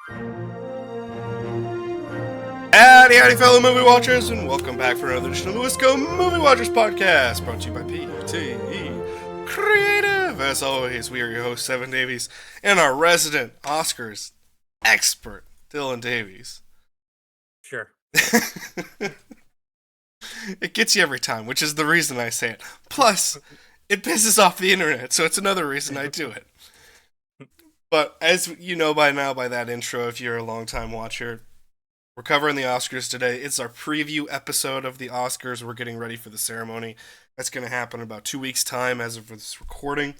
Howdy, fellow movie watchers, and welcome back for another edition of the Wisco Movie Watchers Podcast, brought to you by PTE Creative. As always, we are your host, Seven Davies, and our resident Oscars expert, Dylan Davies. Sure. It gets you every time, which is the reason I say it. Plus, it pisses off the internet, so it's another reason I do it. But as you know by now, by that intro, if you're a long-time watcher, we're covering the Oscars today. It's our preview episode of the Oscars. We're getting ready for the ceremony. That's going to happen in about 2 weeks' time as of this recording.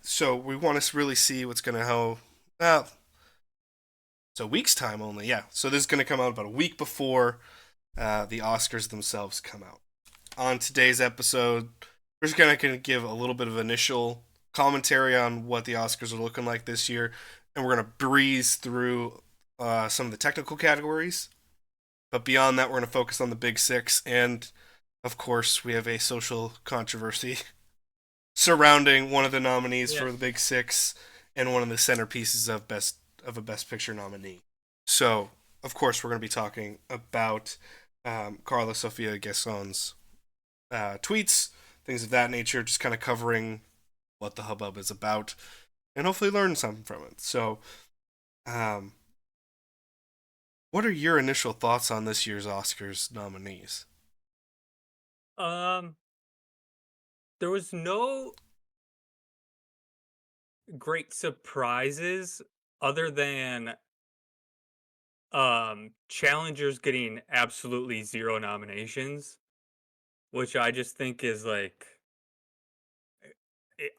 So we want to really see what's going to happen. Well, it's a week's time only, yeah. So this is going to come out about a week before the Oscars themselves come out. On today's episode, we're just going to give a little bit of initial commentary on what the Oscars are looking like this year, and we're going to breeze through some of the technical categories. But beyond that, we're going to focus on the Big Six, and of course, we have a social controversy surrounding one of the nominees for the Big Six and one of the centerpieces of a Best Picture nominee. So, of course, we're going to be talking about Carla Sofia Guesson's tweets, things of that nature, just kind of covering what the hubbub is about, and hopefully learn something from it. So, what are your initial thoughts on this year's Oscars nominees? There was no great surprises other than challengers getting absolutely zero nominations, which I just think is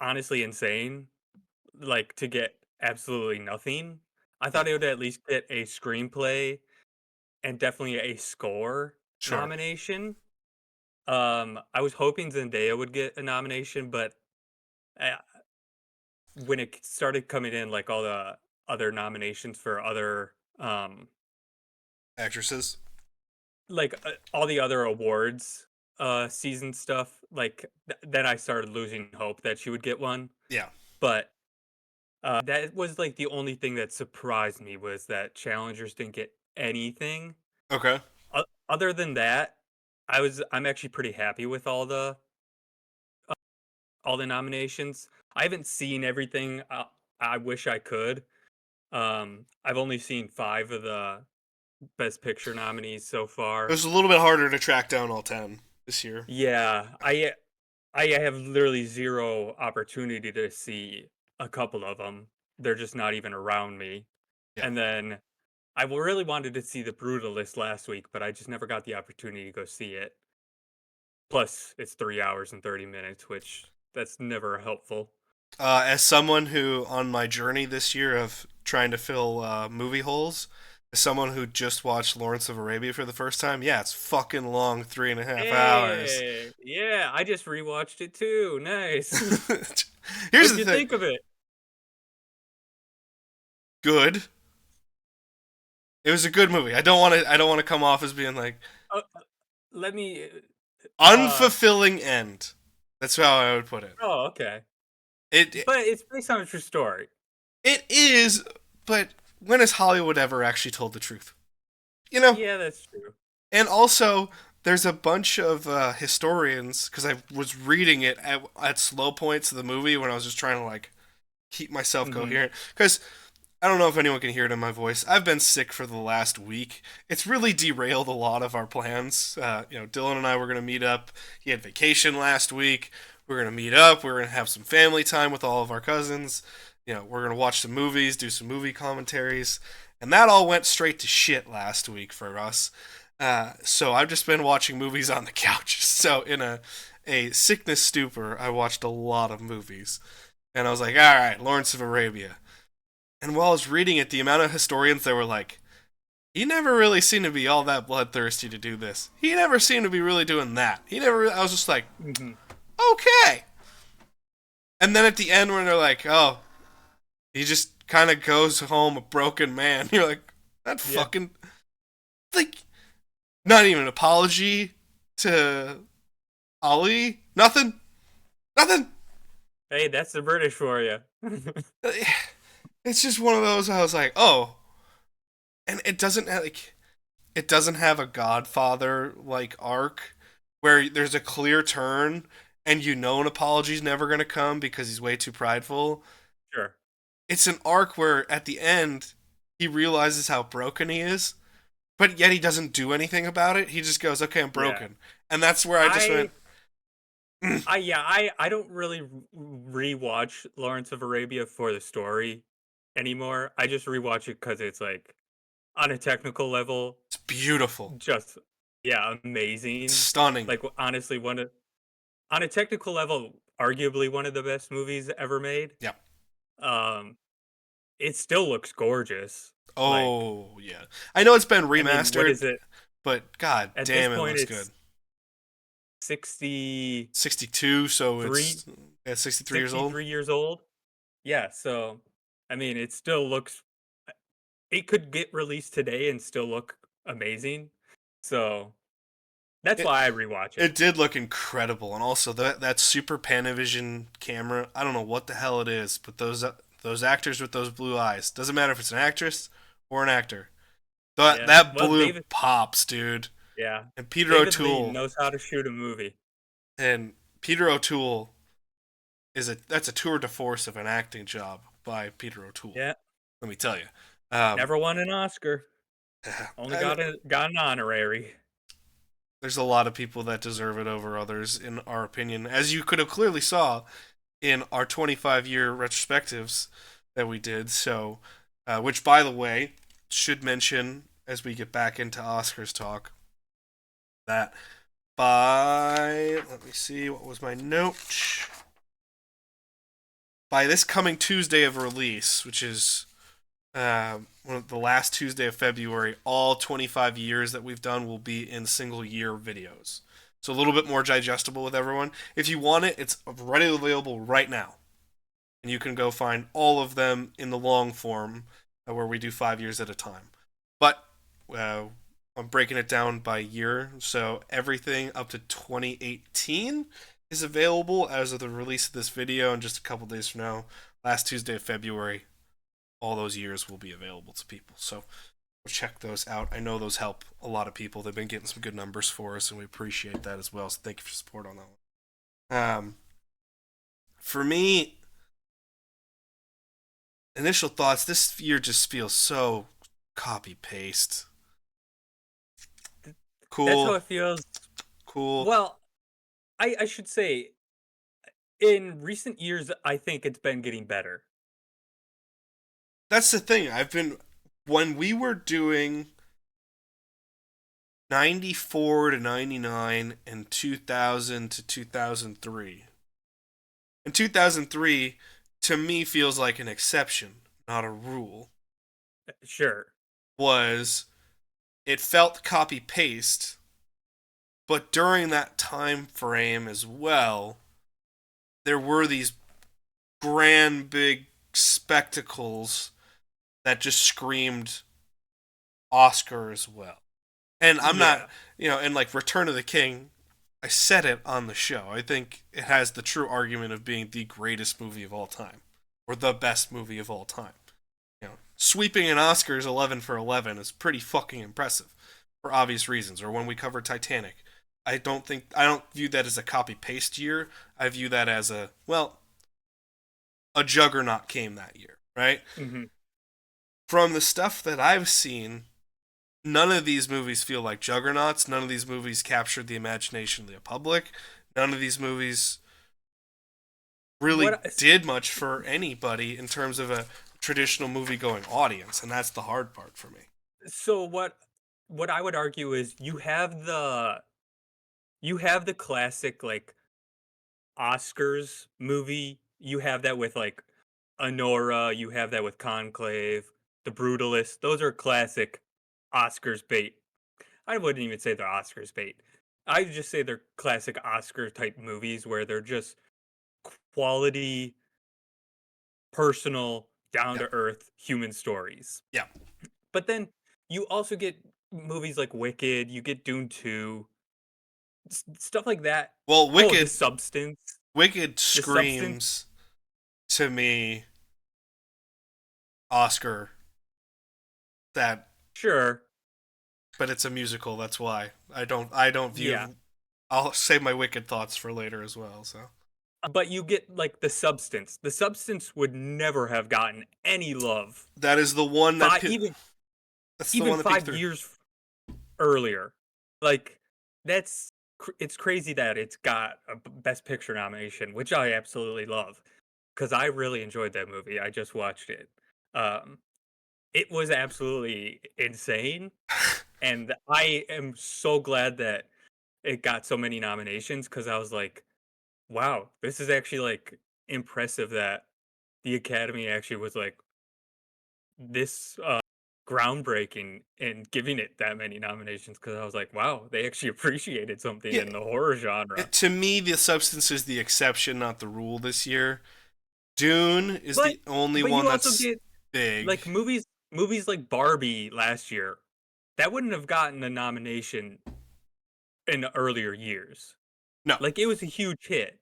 honestly insane, to get absolutely nothing. I thought it would at least get a screenplay and definitely a score nomination. I was hoping Zendaya would get a nomination, but when it started coming in, all the other nominations for other actresses, all the other awards season stuff, then I started losing hope that she would get one. Yeah. But that was the only thing that surprised me, was that challengers didn't get anything. Okay. Other than that, I'm actually pretty happy with all the nominations. I haven't seen everything. I wish I could. I've only seen 5 of the Best Picture nominees so far. It was a little bit harder to track down all 10 this year. Yeah, I have literally zero opportunity to see a couple of them. They're just not even around me. Yeah. And then I really wanted to see The Brutalist last week, but I just never got the opportunity to go see it. Plus, it's 3 hours and 30 minutes, which that's never helpful. As someone who, on my journey this year of trying to fill movie holes, as someone who just watched Lawrence of Arabia for the first time, yeah, it's fucking long, 3.5 hours. Yeah, I just rewatched it too. Nice. Here's what the thing. Think of it? Good. It was a good movie. I don't want to come off as being like let me unfulfilling end. That's how I would put it. Oh, okay. But it's based on a true story. It is, but when has Hollywood ever actually told the truth? You know? Yeah, that's true. And also, there's a bunch of historians, because I was reading it at slow points of the movie when I was just trying to keep myself coherent. Because I don't know if anyone can hear it in my voice. I've been sick for the last week. It's really derailed a lot of our plans. Dylan and I were going to meet up. He had vacation last week. We're going to meet up. We're going to have some family time with all of our cousins. We're going to watch some movies, do some movie commentaries. And that all went straight to shit last week for us. So I've just been watching movies on the couch. So in a sickness stupor, I watched a lot of movies. And I was like, all right, Lawrence of Arabia. And while I was reading it, the amount of historians that were like, he never really seemed to be all that bloodthirsty to do this. He never seemed to be really doing that. I was just like, okay. And then at the end when they're like, oh, he just kind of goes home a broken man. You're like, that fucking, not even an apology to Ali. Nothing. Hey, that's the British for you. It's just one of those, I was like, oh, and it doesn't have a Godfather like arc where there's a clear turn and you know an apology's never going to come because he's way too prideful. Sure. It's an arc where at the end he realizes how broken he is, but yet he doesn't do anything about it. He just goes, "Okay, I'm Yeah. broken." And that's where I just went, I I don't really rewatch Lawrence of Arabia for the story anymore. I just rewatch it because it's like on a technical level, "It's beautiful. just yeah, It's amazing. stunning." Like honestly, one of on a technical level, arguably one of the best movies ever made. Yeah. Um, it still looks gorgeous. Like, Oh, yeah. I know it's been I mean, what remastered, is it? but god At this damn it point, looks good. it's 63, 62, so it's at 63 years old. 63 years old. Yeah, so I mean, it still looks. It could get released today and still look amazing. So that's It why I rewatch it. it did look incredible, and also that Super Panavision camera. I don't know what the hell it is, but those actors with those blue eyes. Doesn't matter if it's an actress or an actor. Yeah. That Well, blue David. pops, dude. Yeah, And Peter David Lean O'Toole knows how to shoot a movie. and Peter O'Toole that's a tour de force of an acting job by Peter O'Toole. Yeah. Let me tell you. Um, Never won an Oscar. Only and got an honorary. there's a lot of people that deserve it over others, in our opinion, as you could have clearly saw in our 25-year retrospectives that we did. So, which, by the way, should mention as we get back into Oscars talk that let me see, what was my note? By this coming Tuesday of release, which is the last Tuesday of February, all 25 years that we've done will be in single year videos. So a little bit more digestible with everyone. If you want it, it's readily available right now. And you can go find all of them in the long form where we do 5 years at a time. But I'm breaking it down by year. So everything up to 2018 is available as of the release of this video, and just a couple days from now, last Tuesday of February, all those years will be available to people. So check those out. I know those help a lot of people. They've been getting some good numbers for us, and we appreciate that as well. So thank you for support on that one. For me, initial thoughts, this year just feels so copy paste. That's how Cool. it feels. Cool. Well, I should say, in recent years, I think it's been getting better. That's the thing. When we were doing 94 to 99 and 2000 to 2003. And 2003 to me feels like an exception, not a rule. Sure. Was it felt copy paste, but during that time frame as well, there were these grand big spectacles that just screamed Oscar as well. And I'm Yeah. not, and like Return of the King, I said it on the show. I think it has the true argument of being the greatest movie of all time, or the best movie of all time. Sweeping an Oscars 11 for 11 is pretty fucking impressive, for obvious reasons. Or when we covered Titanic, I don't view that as a copy paste year. I view that as a juggernaut came that year, right? Mm-hmm. From the stuff that I've seen, none of these movies feel like juggernauts. None of these movies captured the imagination of the public. None of these movies really did much for anybody in terms of a traditional movie-going audience, and that's the hard part for me. So what I would argue is you have the classic like Oscars movie. You have that with like Honora, you have that with Conclave, The Brutalist. Those are classic Oscars bait. I wouldn't even say they're Oscars bait. I would just say they're classic Oscar type movies where they're just quality, personal, down Yeah. to earth human stories. Yeah. But then you also get movies like Wicked, you get Dune 2, stuff like that. Well, Oh, The Substance. Wicked The Substance. screams to me Oscar that Sure. but it's a musical. That's why I don't Yeah. view. I'll save my wicked thoughts for later as well. So But you get like the substance. The substance would never have gotten any love. that is the one that Five even that's the even one that peeked 5 through. years earlier. Like it's crazy that it's got a best picture nomination, which I absolutely love cuz I really enjoyed that movie. I just watched it. Um it was absolutely insane and I am so glad that it got so many nominations cuz I was like, wow, this is actually like impressive that the Academy actually was like this groundbreaking in giving it that many nominations because I was like, wow, they actually appreciated something Yeah, in the horror genre. to me, the substance is the exception, not the rule this year. Dune is But the only but one you also that's get big. like movies like Barbie last year that wouldn't have gotten a nomination in the earlier years. No, Like it was a huge hit.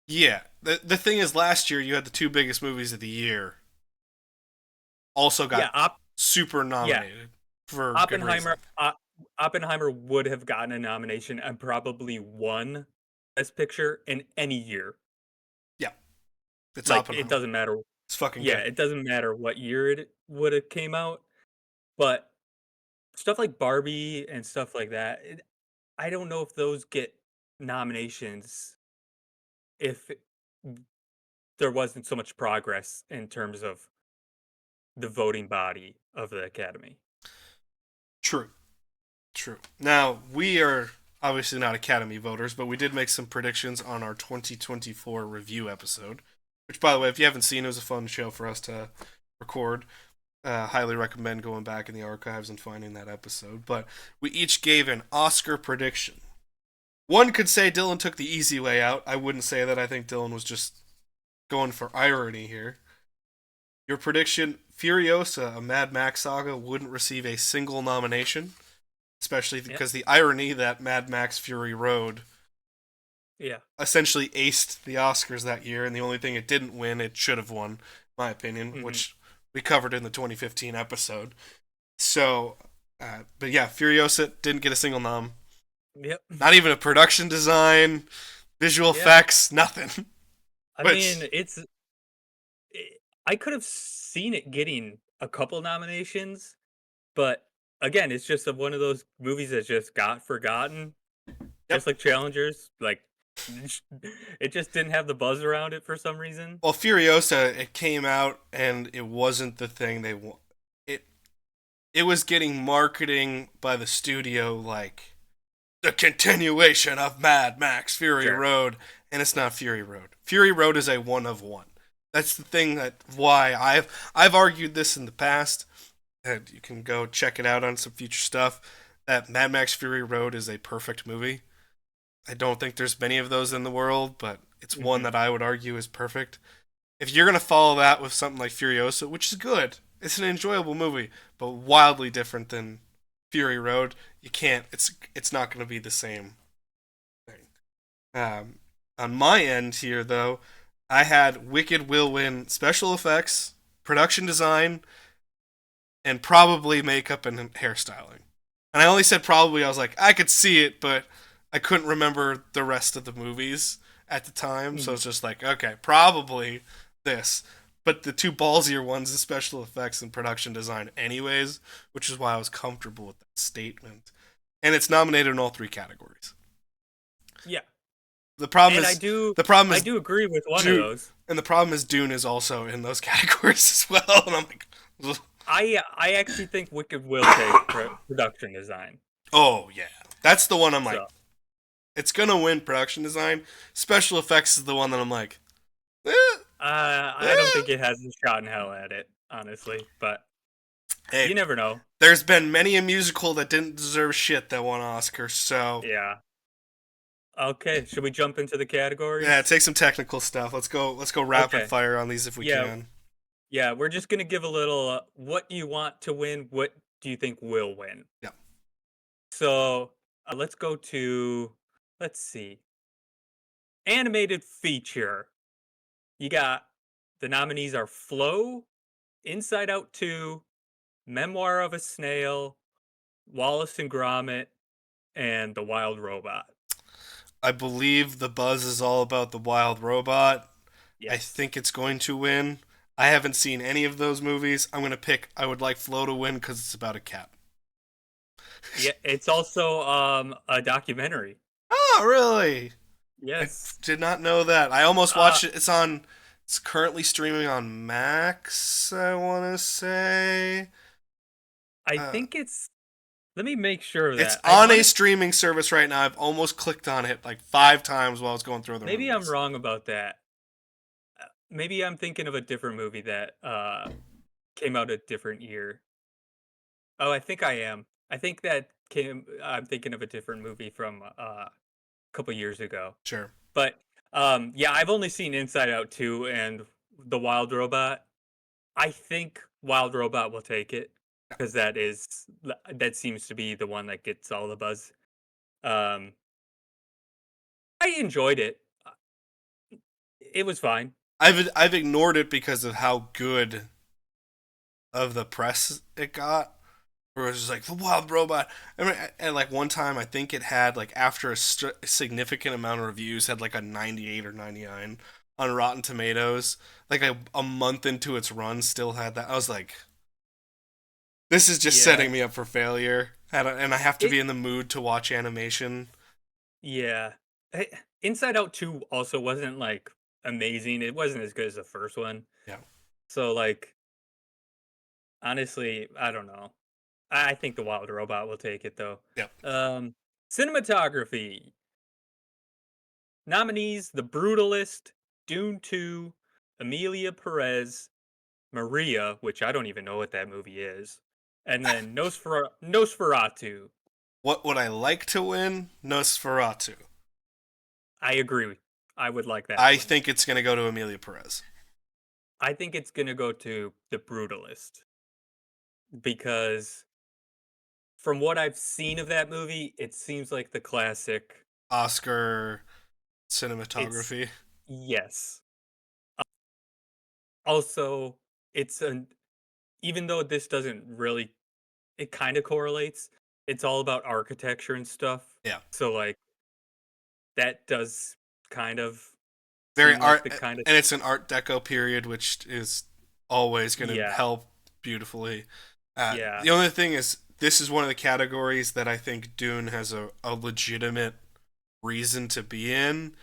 yeah. The thing is, last year you had the two biggest movies of the year also Yeah, got super yeah, nominated for good reason. Oppenheimer Oppenheimer would have gotten a nomination and probably won Best Picture in any year. Yeah, it's Like it Oppenheimer. doesn't matter. It's fucking Yeah, good. it doesn't matter what year it would have came out, but stuff like Barbie and stuff like that, I don't know if those get nominations if there wasn't so much progress in terms of the voting body of the Academy. True. True. Now, we are obviously not Academy voters, but we did make some predictions on our 2024 review episode. Which, by the way, if you haven't seen, it was a fun show for us to record. Highly recommend going back in the archives and finding that episode. But we each gave an Oscar prediction. One could say Dylan took the easy way out. I wouldn't say that. I think Dylan was just going for irony here. Your prediction Furiosa, a Mad Max saga, wouldn't receive a single nomination, especially Yep. because the irony that Mad Max Fury Road Yeah. essentially aced the Oscars that year, and the only thing it didn't win, it should have won, in my opinion, Hmm. which we covered in the 2015 episode. So, but yeah, Furiosa didn't get a single nom. Yep. Not even a production design, visual Yeah. effects, nothing. I Which, mean, I could have seen it getting a couple nominations, but again, it's just one of those movies that just got forgotten, yep. just like Challengers. Like it just didn't have the buzz around it for some reason. Well, Furiosa, it came out and it wasn't the thing they want. It it was getting marketing by the studio like the continuation of Mad Max Fury Sure. Road, and it's not Fury Road. Fury Road is a one of one. That's the thing that why I've argued this in the past, and you can go check it out on some future stuff. That Mad Max Fury Road is a perfect movie. I don't think there's many of those in the world, but it's one Hmm. that I would argue is perfect. If you're gonna follow that with something like Furiosa, which is good, it's an enjoyable movie, but wildly different than Fury Road, you can't. It's not gonna be the same thing. On my end here, though, I had Wicked will win special effects, production design, and probably makeup and hairstyling. And I only said probably. I was like, I could see it, but I couldn't remember the rest of the movies at the time, so Hmm. it's just like, okay, probably this. But the two ballsier ones is special effects and production design, anyways, which is why I was comfortable with that statement. And it's nominated in all three categories. Yeah, The problem and is, the problem I is do agree with one of Dune, those. and the problem is Dune is also in those categories as well. And I'm like, I actually think Wicked will take production design. oh yeah, that's the one I'm like, So it's gonna win production design. Special effects is the one that I'm like, eh, I don't eh. think it has a shot in hell at it, honestly. But Hey, you never know. there's been many a musical that didn't deserve shit that won Oscars. So Yeah. Okay, should we jump into the yeah, categories? take some technical stuff. Let's go rapid Okay. fire on these if we Yeah, can. yeah, we're just gonna give a little what do you want to win? What do you think will win? Yeah, So let's go to let's see. Animated feature. You got the nominees are Flow, Inside Out 2, Memoir of a Snail, Wallace and Gromit, and The Wild Robot. I believe the buzz is all about the wild robot. I Yes. think it's going to win. I haven't seen any of those movies. I'm going to pick I would like Flo to win because it's about a cat. Yeah, it's also a documentary. Oh, really? I Yes. did not know that. I almost Uh watched it. It's currently streaming on Max, I want to say. I Uh, think let me make sure of it's that. I on want a to streaming service right now. I've almost clicked on it like 5 times while I was going through other maybe I'm movies. wrong about that. Maybe I'm thinking of a different movie that came out a different year. Oh, I think I am. I think that came I'm thinking of a different movie from a couple years ago. Sure. But yeah, I've only seen Inside Out 2 and The Wild Robot. I think Wild Robot will take it because that seems to be the one that gets all the buzz. Um I enjoyed it. It was fine. I've ignored it because of how good of the press it got. Where it was just like the wild robot. I mean, and like one time I think it had like after a significant amount of reviews had like a 98 or 99 on Rotten Tomatoes. Like a month into its run, still had that. I was like, this is just Yeah. setting me up for failure. And I have to It be in the mood to watch animation. yeah. Eh, Inside Out 2 also wasn't like amazing. It wasn't as good as the first one. Yeah, So like honestly, I don't know. I think the Wild Robot will take it though. yeah. Um Cinematography. Nominees: The Brutalist, Dune 2, Amelia Perez, Maria, which I don't even know what that movie is, and then Nosferatu. What would I like to win? Nosferatu. I agree. I would like that to I win. think it's gonna go to Amelia Perez. I think it's gonna go to The Brutalist because from what I've seen of that movie, it seems like the classic. Oscar It's cinematography. yes. Also, it's an even though this doesn't really it kind of correlates. It's all about architecture and stuff. Yeah. So like that does kind of Very seem like art, the kind of and it's an Art Deco period, which is always going to yeah, help beautifully. yeah. The only thing is, this is one of the categories that I think Dune has a legitimate reason to be in,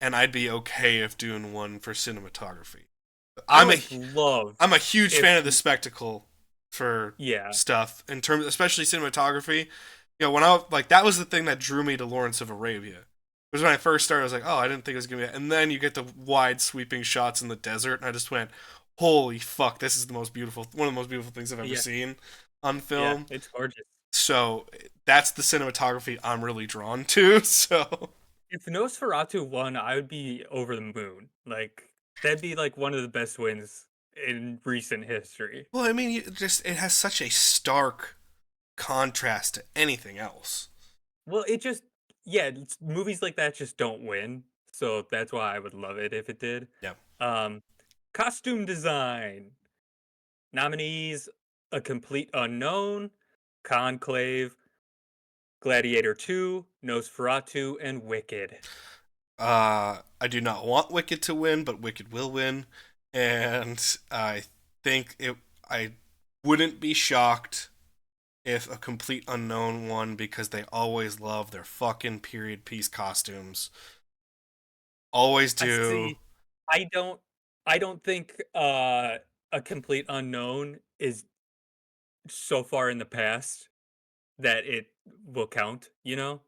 and I'd be okay if Dune won for cinematography. I I'm a would love I'm a huge if fan of the spectacle for yeah, stuff in terms, especially cinematography. You know, when I like that was the thing that drew me to Lawrence of Arabia. It was when I first started. I was like, oh, I didn't think it was gonna be that. And then you get the wide sweeping shots in the desert, and I just went, holy fuck, this is the most beautiful, one of the most beautiful things I've ever yeah, seen on yeah, film. it's gorgeous. So that's the cinematography I'm really drawn to. So If Nosferatu won, I would be over the moon. Like that'd be like one of the best wins in recent history. well, I mean, it has such a stark contrast to anything else. Well, it just yeah, movies like that just don't win. So that's why I would love it if it did. Yeah. Um Costume design. Nominees: A Complete Unknown, Conclave, Gladiator 2, Nosferatu, and Wicked. I do not want Wicked to win, but Wicked will win, and I think it. I wouldn't be shocked if a complete unknown won because they always love their fucking period piece costumes. Always I do. see. I don't I don't think A Complete Unknown is so far in the past that it will count, you know?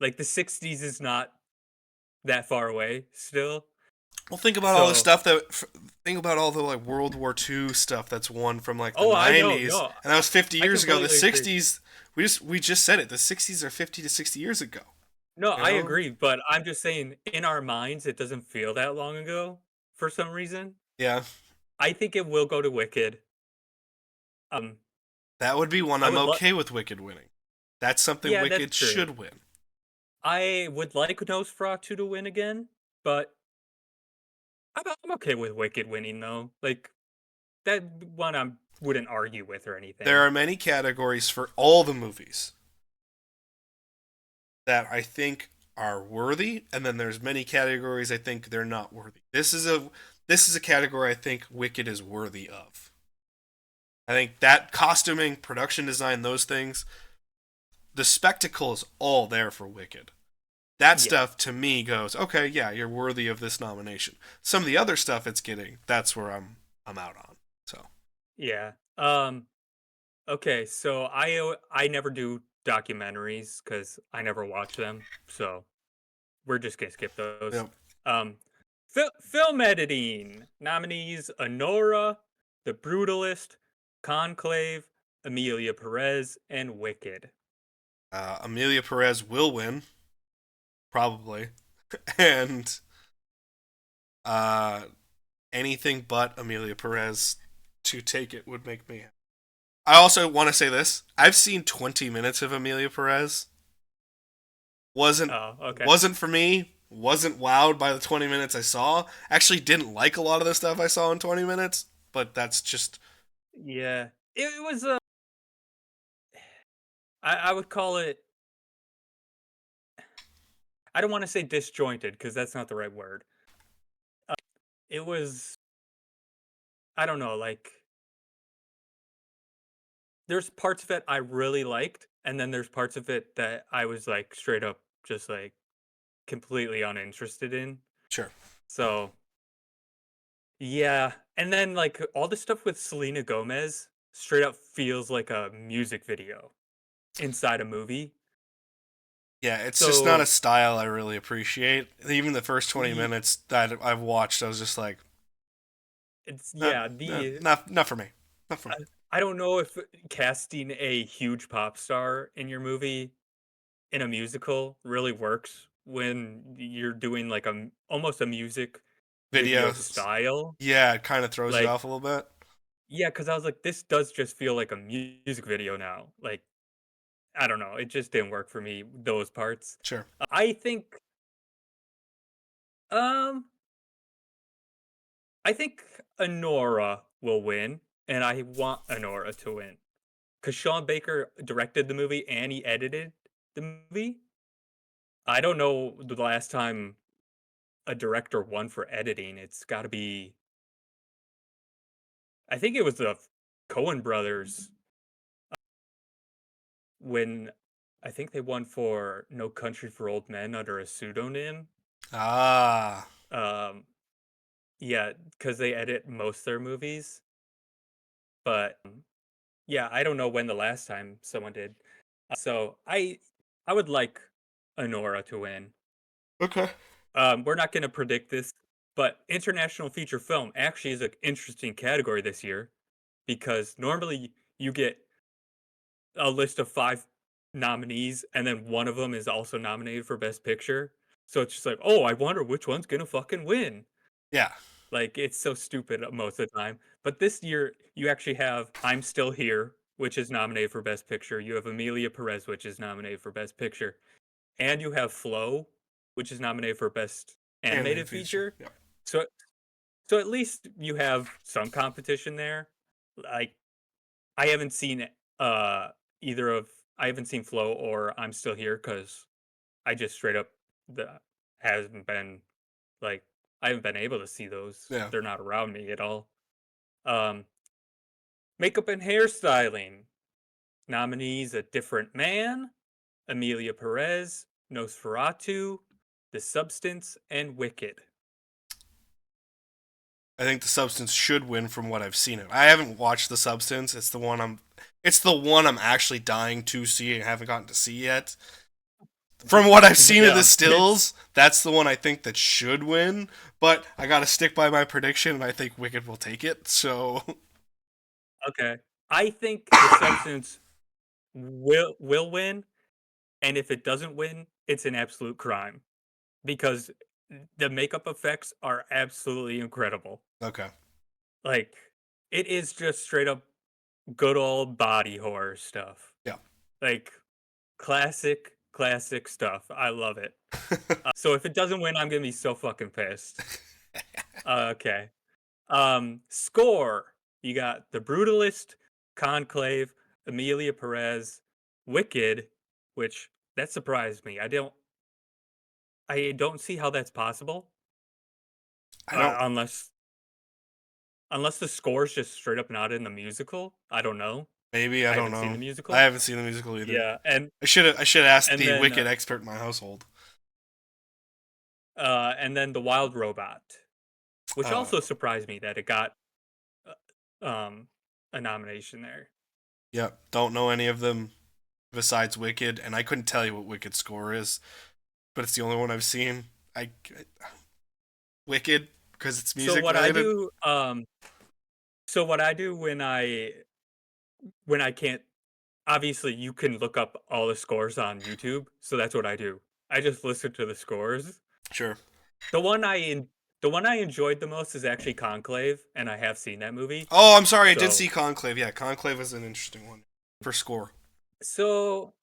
Like the 60s is not that far away still. Well, think about all the So, stuff think about all the like World War II stuff that's won from like the oh, I know. '90s, No, and that was 50 I years ago. The completely agree. '60s, we just said it. The '60s are 50 to 60 years ago. No, You I know? agree, but I'm just saying in our minds it doesn't feel that long ago for some reason. Yeah. I think it will go to Wicked. Um That would be one I I'm would love okay with Wicked winning. That's something yeah, that's Wicked true. should win. I would like Nosferatu to win again, but I'm okay with Wicked winning though. Like that one I wouldn't argue with or There anything. are many categories for all the movies that I think are worthy, and then there's many categories I think they're not worthy. This is a category I think Wicked is worthy of. I think that costuming, production design, those things, the spectacle is all there for Wicked. That Yeah, stuff to me goes, okay, yeah, you're worthy of this nomination. Some of the other stuff it's getting, that's where I'm out on. So yeah. Okay, so I never do documentaries because I never watch them. So we're just gonna skip those. yep. Um, film editing nominees: Honora, The Brutalist, Conclave, Amelia Perez, and Wicked. Amelia Perez will win, probably, and uh, anything but Amelia Perez to take it would make me. I also want to say this: I've seen 20 minutes of Amelia Perez. wasn't Oh, okay. wasn't for me. Wasn't wowed by the 20 minutes I saw. Actually, didn't like a lot of the stuff I saw in 20 minutes. But that's just Yeah, it was a. I would call it. I don't want to say disjointed because that's not the right word. It was. I don't know. Like there's parts of it I really liked, and then there's parts of it that I was like straight up just like completely uninterested in. sure. So yeah, and then like all the stuff with Selena Gomez straight up feels like a music video inside a movie. Yeah, it's just not a So style I really appreciate. Even the first 20 ye- minutes that I've watched, I was just like, it's not, yeah, not for me. Not for me. I, I don't know if casting a huge pop star in your movie in a musical really works when you're doing like almost a music video Videos. style. Yeah, it kind of throws you Like off a little bit. yeah, because I was like, this does just feel like a music video now. Like I don't know, it just didn't work for me those parts. Sure. I think um I think Honora will win, and I want Honora to win because Sean Baker directed the movie and he edited the movie. I don't know the last time a director won for editing. It's got to be. I think it was the Cohen brothers when I think they won for No Country for Old Men under a pseudonym. Ah, Um, yeah, because they edit most their movies. But yeah, I don't know when the last time someone did. So I would like Honora to win. okay. We're not going to predict this, but international feature film actually is an interesting category this year because normally you get a list of 5 nominees, and then one of them is also nominated for Best Picture. So it's just like, oh, I wonder which one's gonna fucking win. Yeah. Like it's so stupid most of the time. But this year you actually have I'm Still Here, which is nominated for Best Picture. You have Amelia Perez, which is nominated for Best Picture, and you have Flow, which is nominated for Best Animated Animated feature. Feature. Yep. So so at least you have some competition there. Like I haven't seen uh either of I haven't seen Flow or I'm Still Here because I just straight up the hasn't been like I haven't been able to see those. Yeah. They're not around me at all. Um Makeup and hairstyling. Nominees: A Different Man, Amelia Perez, Nosferatu, The Substance, and Wicked. I think the substance should win from what I've seen it. I haven't watched the substance. It's the one I'm actually dying to see and haven't gotten to see yet. From what I've seen of the Yeah, it's stills, that's the one I think that should win. But I gotta stick by my prediction, and I think Wicked will take it. So okay. I think The Substance will win, and if it doesn't win, it's an absolute crime because the makeup effects are absolutely incredible. okay, Like it is just straight up good old body horror stuff. yeah. Like classic stuff. I love it. So if it doesn't win, I'm gonna be so fucking pissed. Okay. Score. You got The Brutalist, Conclave, Amelia Perez, Wicked, which that surprised me. I don't see how that's possible I don't. unless the score's just straight up not in the musical. I don't know. Maybe I I don't haven't seen know. the I musical. haven't seen the musical either. Yeah, I should ask and the then Wicked expert in my household. and then The Wild Robot, which Uh, also surprised me that it got um a nomination there. yep. Don't know any of them besides Wicked, and I couldn't tell you what Wicked's score is, but it's the only one I've seen. I Wicked because it's So music what I related. do so what I do when I can't, obviously you can look up all the scores on YouTube, so that's what I do. I just listen to the scores. Sure. The one the one I enjoyed the most is actually Conclave, and I have seen that movie. Oh, I'm sorry. I did So see Conclave. Yeah, Conclave was an interesting one for score. so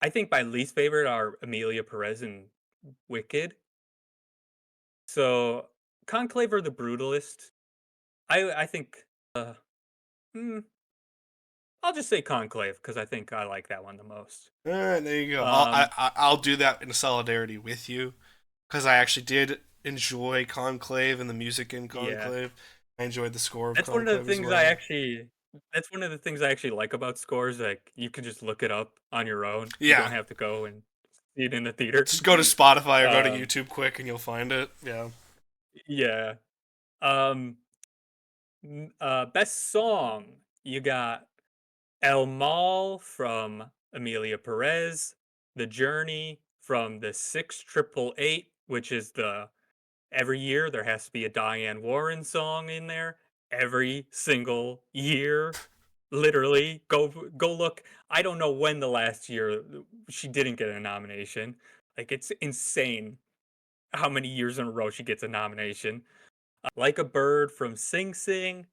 I think my least favorite are Amelia Perez and Wicked. So Conclave or The Brutalist. I think hmm, I'll just say Conclave because I think I like that one the most. All right, there you go. Um, I'll do that in solidarity with you because I actually did enjoy Conclave and the music in yeah, Conclave. I enjoyed the score of that's one of the Conclave as things I well. actually. That's one of the things I actually like about scores. Like you can just look it up on your own. You Yeah, don't have to go and see it in the theater. just go to Spotify or go to um, YouTube quick and you'll find it. Yeah. yeah. Um, best song you got El Mal from Amelia Perez, The Journey from the 6888, which is the every year there has to be a Diane Warren song in there. Every single year. Literally. Go look. I don't know when the last year she didn't get a nomination. Like it's insane how many years in a row she gets a nomination. Like a Bird from Sing Sing,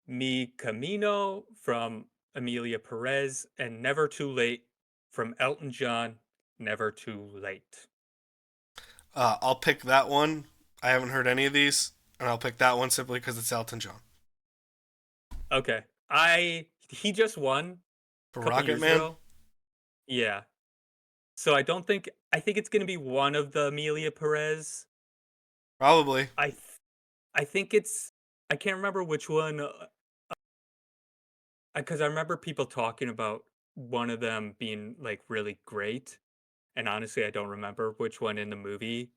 Mi Camino from Amelia Perez, and Never Too Late from Elton John. Never Too Late. I'll pick that one. I haven't heard any of these, and I'll pick that one simply because it's Elton John. Okay. He just won For a couple Rocket years Man? ago. Yeah. So I think it's gonna be one of the Amelia Perez. Probably. I th- I think it's I can't remember which one because I remember people talking about one of them being like really great, and honestly I don't remember which one in the movie.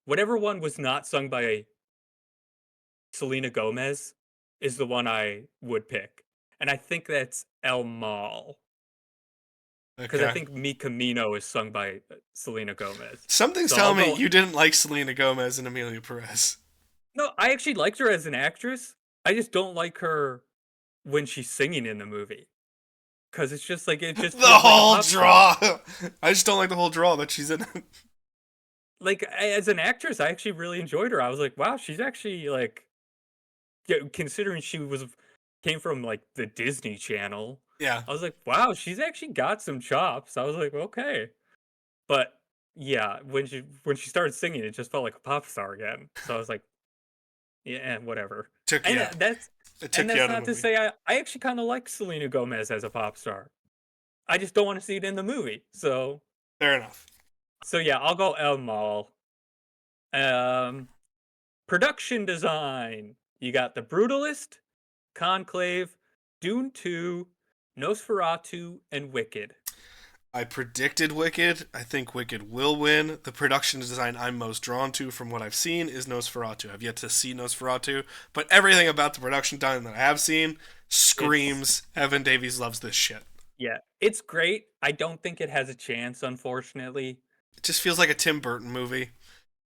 Whatever one was not sung by Selena Gomez is the one I would pick. And I think that's El Mal. Because I Okay. think Mi Camino is sung by Selena Gomez. Something's So I'll telling me go. you didn't like Selena Gomez and Amelia Perez. No, I actually liked her as an actress. I just don't like her when she's singing in the movie. Because it's just like, it just The feels like a whole pop star. draw. I just don't like the whole draw that she's in it. Like, as an actress, I actually really enjoyed her. I was like, wow, she's actually like, yeah, considering came from like the Disney Channel, Yeah. I was like, wow, she's actually got some chops. I was like, okay. But yeah, when she started singing, it just felt like a pop star again. So I was like, yeah, whatever. Took And you. that- that's It and took you that's out of not the to movie. say I actually kind of like Selena Gomez as a pop star. I just don't want to see it in the movie. Fair enough. So yeah, I'll go El Mal. Um, production design. You got The Brutalist, Conclave, Dune 2, Nosferatu, and Wicked. I predicted Wicked. I think Wicked will win. The production design I'm most drawn to from what I've seen is Nosferatu. I've yet to see Nosferatu, but everything about the production design that I have seen It's screams Evan Davies loves this shit. Yeah, it's great. I don't think it has a chance, unfortunately. It just feels like a Tim Burton movie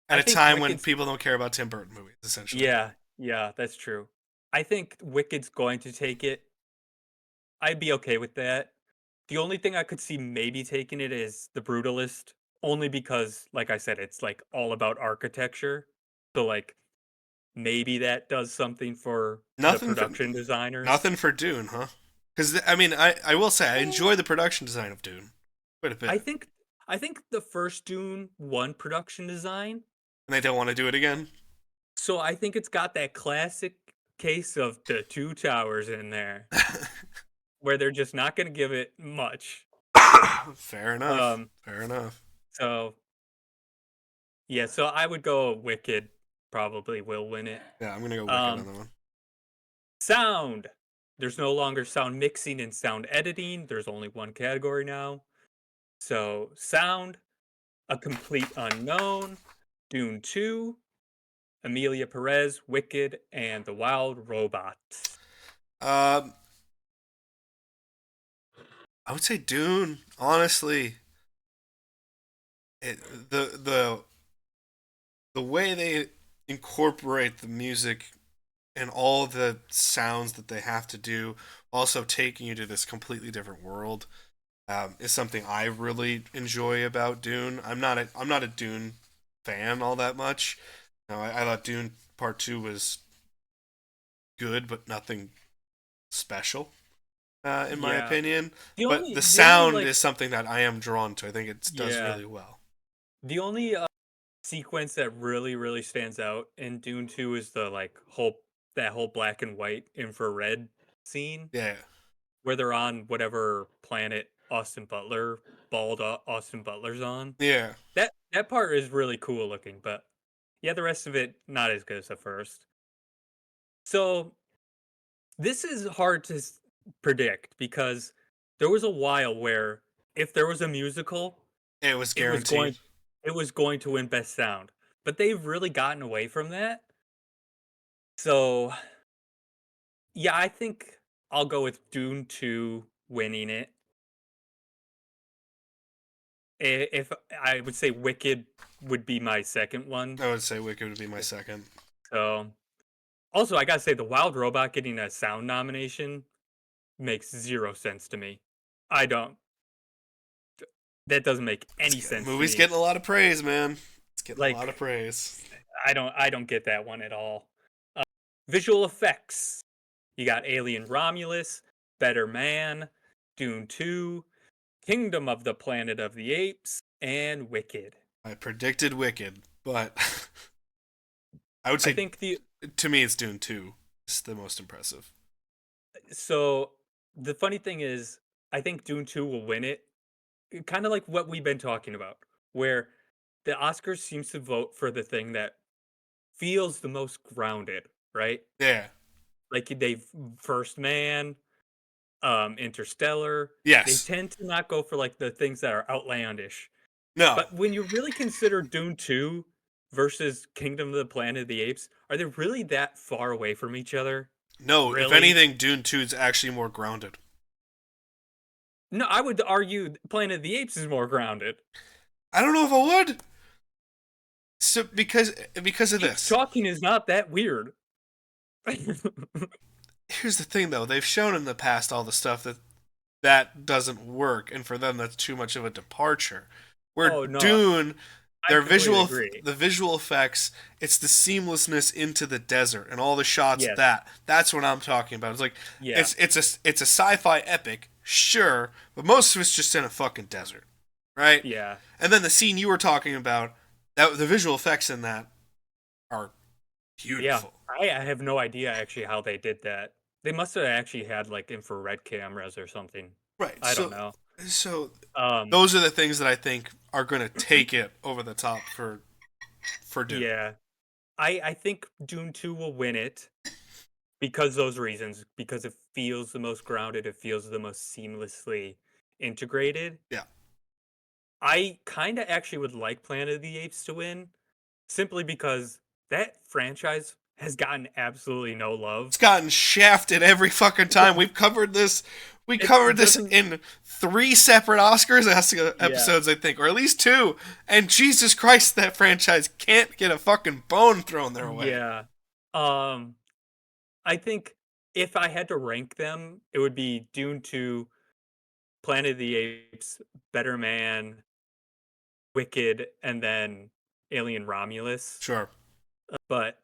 at I a think time when Wicked's people don't care about Tim Burton movies, essentially. Yeah, yeah, that's true. I think Wicked's going to take it. I'd be okay with that. The only thing I could see maybe taking it is The Brutalist, only because, like I said, it's like all about architecture. So like maybe that does something for the Nothing for production designers. nothing for Dune, huh? Because I mean, I will say I Eh, enjoy the production design of Dune quite a I bit, think I think the first Dune won production design. and they don't want to do it again. So I think it's got that classic case of the Two Towers in there, where they're just not gonna give it much. Fair enough. Um, Fair enough. so yeah, so I would go Wicked probably will win it. Yeah, I'm gonna go Wicked on Um, that one. Sound. There's no longer sound mixing and sound editing. There's only one category now. So sound, A Complete Unknown, Dune 2, Amelia Perez, Wicked, and The Wild Robots. Um, I would say Dune. Honestly, the the way they incorporate the music and all the sounds that they have to do, also taking you to this completely different world, is something I really enjoy about Dune. I'm not a Dune fan all that much. No, I thought Dune Part Two was good, but nothing special, in my Yeah. opinion. The But only the the only sound like is something that I am drawn to. I think it does yeah, really well. the only sequence that really stands out in Dune 2 is the like whole black and white infrared scene Yeah, where they're on whatever planet Austin Butler's on. yeah. That part is really cool looking, but yeah, the rest of it not as good as the first. So this is hard to predict because there was a while where if there was a musical, It was it was guaranteed. going to win best sound. But they've really gotten away from that. So yeah, I think I'll go with Dune 2 winning it. If I would say Wicked would be my second one. I would say Wicked would be my second. So also I gotta say the Wild Robot getting a sound nomination makes zero sense to me. I don't that doesn't make any The sense to movie's me. getting a lot of praise, man. It's getting a lot of Like praise. I don't get that one at all. Visual effects. You got Alien Romulus, Better Man, Dune 2, Kingdom of the Planet of the Apes, and Wicked. I predicted Wicked, but I would I say think the to me it's Dune 2. It's the most impressive. so the funny thing is I think Dune 2 will win it. Kind of like what we've been talking about, where the Oscars seems to vote for the thing that feels the most grounded, right? Yeah. Like they First Man, Interstellar, they Yes. tend to not go for like the things that are outlandish. No. But when you really consider Dune 2 versus Kingdom of the Planet of the Apes, are they really that far away from each other? No, if Really? anything, Dune 2 is actually more grounded. No, I would argue Planet of the Apes is more grounded. I don't know if I would. So because of Apes this. talking is not that weird. Here's the thing though, they've shown in the past all the stuff that doesn't work, and for them that's too much of a departure. Where Oh no, Dune, I completely agree. the visual effects, it's the seamlessness into the desert and all the shots of Yes, that. That's what I'm talking about. It's like yeah, it's a sci-fi epic, sure, but most of it's just in a fucking desert, right? yeah, And then the scene you were talking about, that the visual effects in that are yeah. beautiful. I have no idea actually how they did that. They must have actually had like infrared cameras or something. Right. I don't know. So Um, those are the things that I think are going to take it over the top for Dune. yeah, I think Dune 2 will win it because those reasons. Because it feels the most grounded. It feels the most seamlessly integrated. Yeah. I kind of actually would like Planet of the Apes to win, simply because that franchise has gotten absolutely no love. It's gotten shafted every fucking time. We've covered this. We It covered this doesn't. in 3 separate Yeah, episodes, I think, or at least 2. And Jesus Christ, that franchise can't get a fucking bone thrown their way. yeah. Um, I think if I had to rank them, it would be Dune 2, Planet of the Apes, Better Man, Wicked, and then Alien Romulus. Sure. But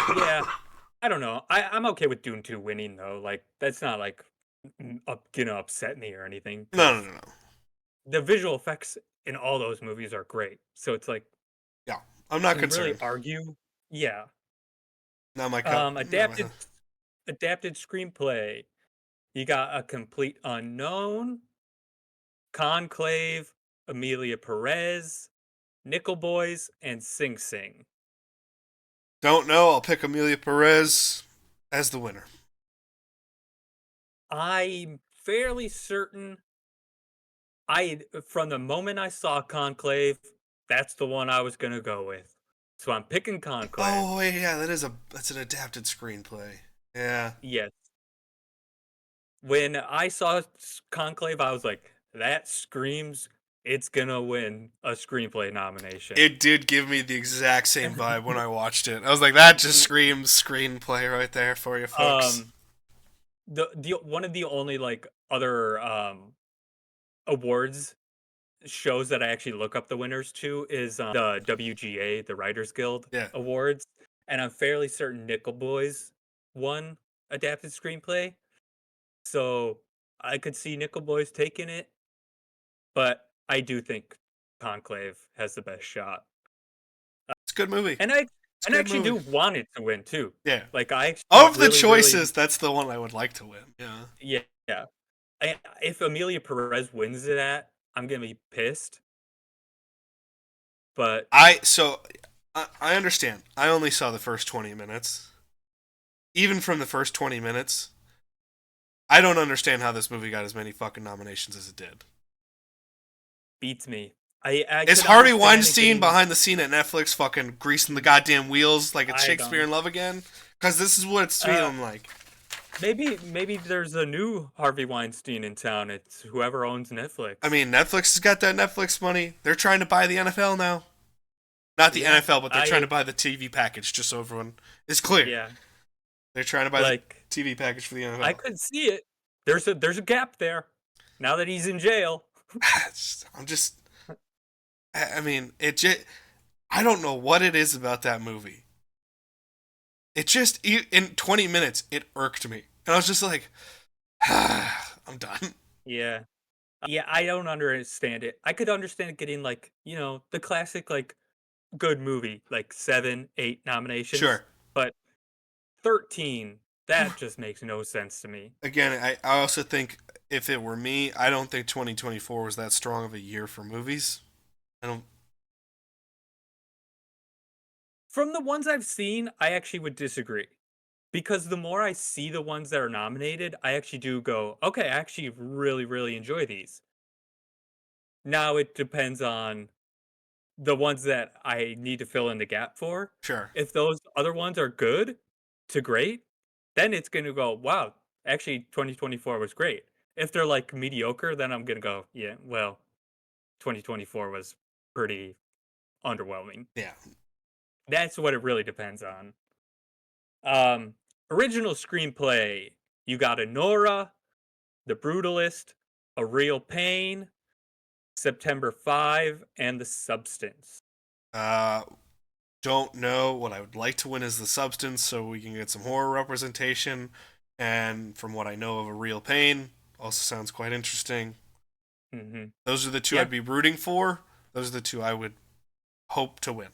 yeah, I don't know. I'm okay with Dune 2 winning though. Like that's not like gonna upset me or anything No, no, because no, no. the visual effects in all those movies are great. So it's like, Yeah, I'm not can you really concerned. argue? Yeah. Not my cup. Not my. Adapted screenplay. You got A Complete Unknown, Conclave, Amelia Perez, Nickel Boys, and Sing Sing. Don't know. I'll pick Amelia Perez as the winner. I'm fairly certain from the moment I saw Conclave, that's the one I was gonna go with. So I'm picking Conclave. Oh wait, yeah, that's an adapted screenplay. Yeah. Yes. When I saw Conclave, I was like, that screams it's gonna win a screenplay nomination. It did give me the exact same vibe when I watched it. I was like, that just screams screenplay right there for you folks. The one of the only like other awards shows that I actually look up the winners to is the WGA, the Writers Guild Yeah. Awards, and I'm fairly certain Nickel Boys won adapted screenplay. So I could see Nickel Boys taking it, but I do think Conclave has the best shot. It's a good movie. And I It's a and I good actually do movie. want it to win too. Yeah. Like I actually Of the really, really, choices, that's the one I would like to win. Yeah. yeah, yeah. If Amelia Perez wins that, I'm gonna be pissed. But I understand. I only saw the first 20 minutes. Even from the first 20 minutes, I don't understand how this movie got as many fucking nominations as it did. beats me. I Is could Harvey understand it Weinstein getting- behind the scene at Netflix fucking greasing the goddamn wheels like it's I Shakespeare don't- in Love again? Because this is what it's feeling like. Maybe there's a new Harvey Weinstein in town. It's whoever owns Netflix. I mean, Netflix has got that Netflix money. They're trying to buy the NFL now. Not the Yeah, NFL, but they're trying to buy the TV package, just so everyone is clear. yeah, They're trying to buy like the TV package for the NFL. I could see it. There's a gap there. Now that he's in jail. I'm just. I mean, I don't know what it is about that movie. It just, in 20 minutes, it irked me. And I was just like, I'm done. Yeah. Yeah, I don't understand it. I could understand it getting like, the classic like good movie, like 7, 8 nominations. Sure. But 13, that just makes no sense to me. Again, I also think if it were me, I don't think 2024 was that strong of a year for movies. I don't. From the ones I've seen, I actually would disagree. Because the more I see the ones that are nominated, I actually do go, okay, I actually really, really enjoy these. Now it depends on the ones that I need to fill in the gap for. Sure. If those other ones are good to great, then it's going to go, wow, actually 2024 was great. If they're like mediocre, then I'm going to go, yeah, well, 2024 was pretty underwhelming. Yeah. That's what it really depends on. Original screenplay, you got Anora, The Brutalist, A Real Pain, September 5, and The Substance. Don't know. What I would like to win is The Substance, so we can get some horror representation. And from what I know of A Real Pain, also sounds quite interesting. Mm-hmm. Those are the two Yeah. I'd be rooting for. Those are the two I would hope to win.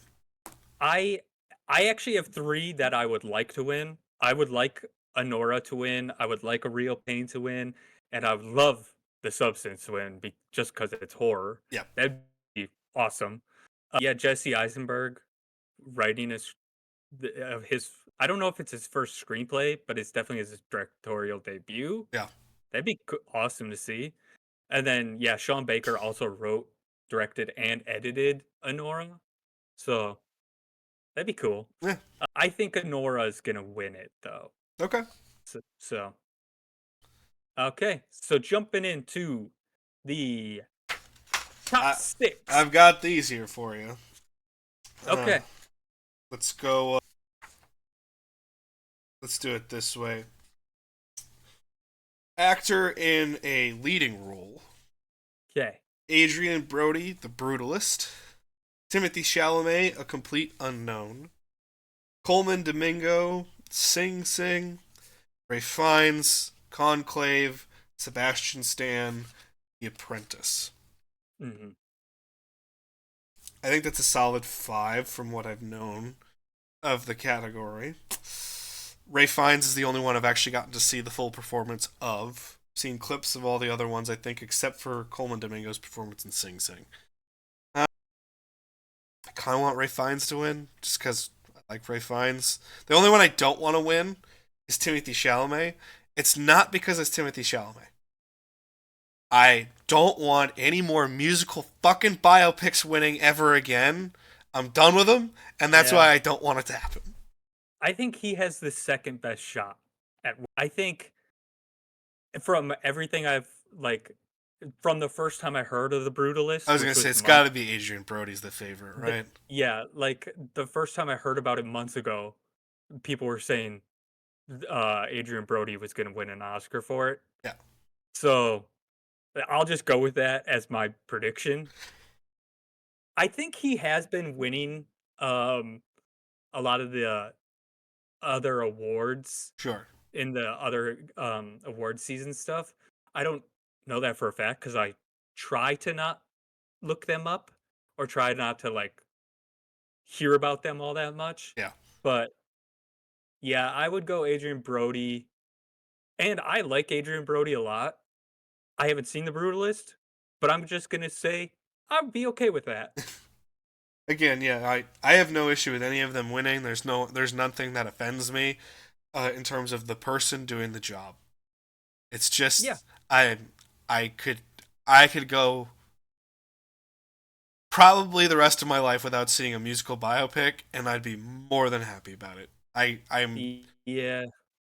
I actually have 3 that I would like to win. I would like Anora to win. I would like A Real Pain to win, and I would love The Substance to win just because it's horror. Yeah. That'd be awesome. Yeah, Jesse Eisenberg writing his. I don't know if it's his first screenplay, but it's definitely his directorial debut. Yeah. That'd be awesome to see. And then yeah, Sean Baker also wrote, directed, and edited Anora. So that'd be cool. Yeah. I think Honora is gonna win it though. Okay. So okay. So jumping into the top 6. I've got these here for you. Okay. Let's go. Let's do it this way. Actor in a leading role: Okay. Adrian Brody, The Brutalist; Timothy Chalamet, A Complete Unknown; Coleman Domingo, Sing Sing; Ray Fiennes, Conclave; Sebastian Stan, The Apprentice. Mm-hmm. I think that's a solid 5 from what I've known. of the category. Ray Fiennes is the only one I've actually gotten to see the full performance of. Seen clips of all the other ones, I think, except for Coleman Domingo's performance in Sing Sing. I kind of want Ray Fiennes to win, just because I like Ray Fiennes. The only one I don't want to win is Timothy Chalamet. It's not because it's Timothy Chalamet. I don't want any more musical fucking biopics winning ever again. I'm done with them, and that's Yeah. why I don't want it to happen. I think he has the second best shot I think from everything I've like from the first time I heard of the I Brutalist, was gonna which say was it's got to months. be Adrian Brody's the favorite, right? Yeah, like the first time I heard about it months ago, people were saying Adrian Brody was going to win an Oscar for it. Yeah, So I'll just go with that as my prediction. I think he has been winning um, a lot of the other awards sure. in the other award season stuff. I don't know that for a fact because I try to not look them up or try not to like hear about them all that much. Yeah. But yeah, I would go Adrian Brody, and I like Adrian Brody a lot. I haven't seen The Brutalist, but I'm just gonna say I'd be okay with that. Again, yeah, I have no issue with any of them winning. There's nothing that offends me in terms of the person doing the job. It's Yeah, just I could I could go probably the rest of my life without seeing a musical biopic, and I'd be more than happy about it. I'm yeah.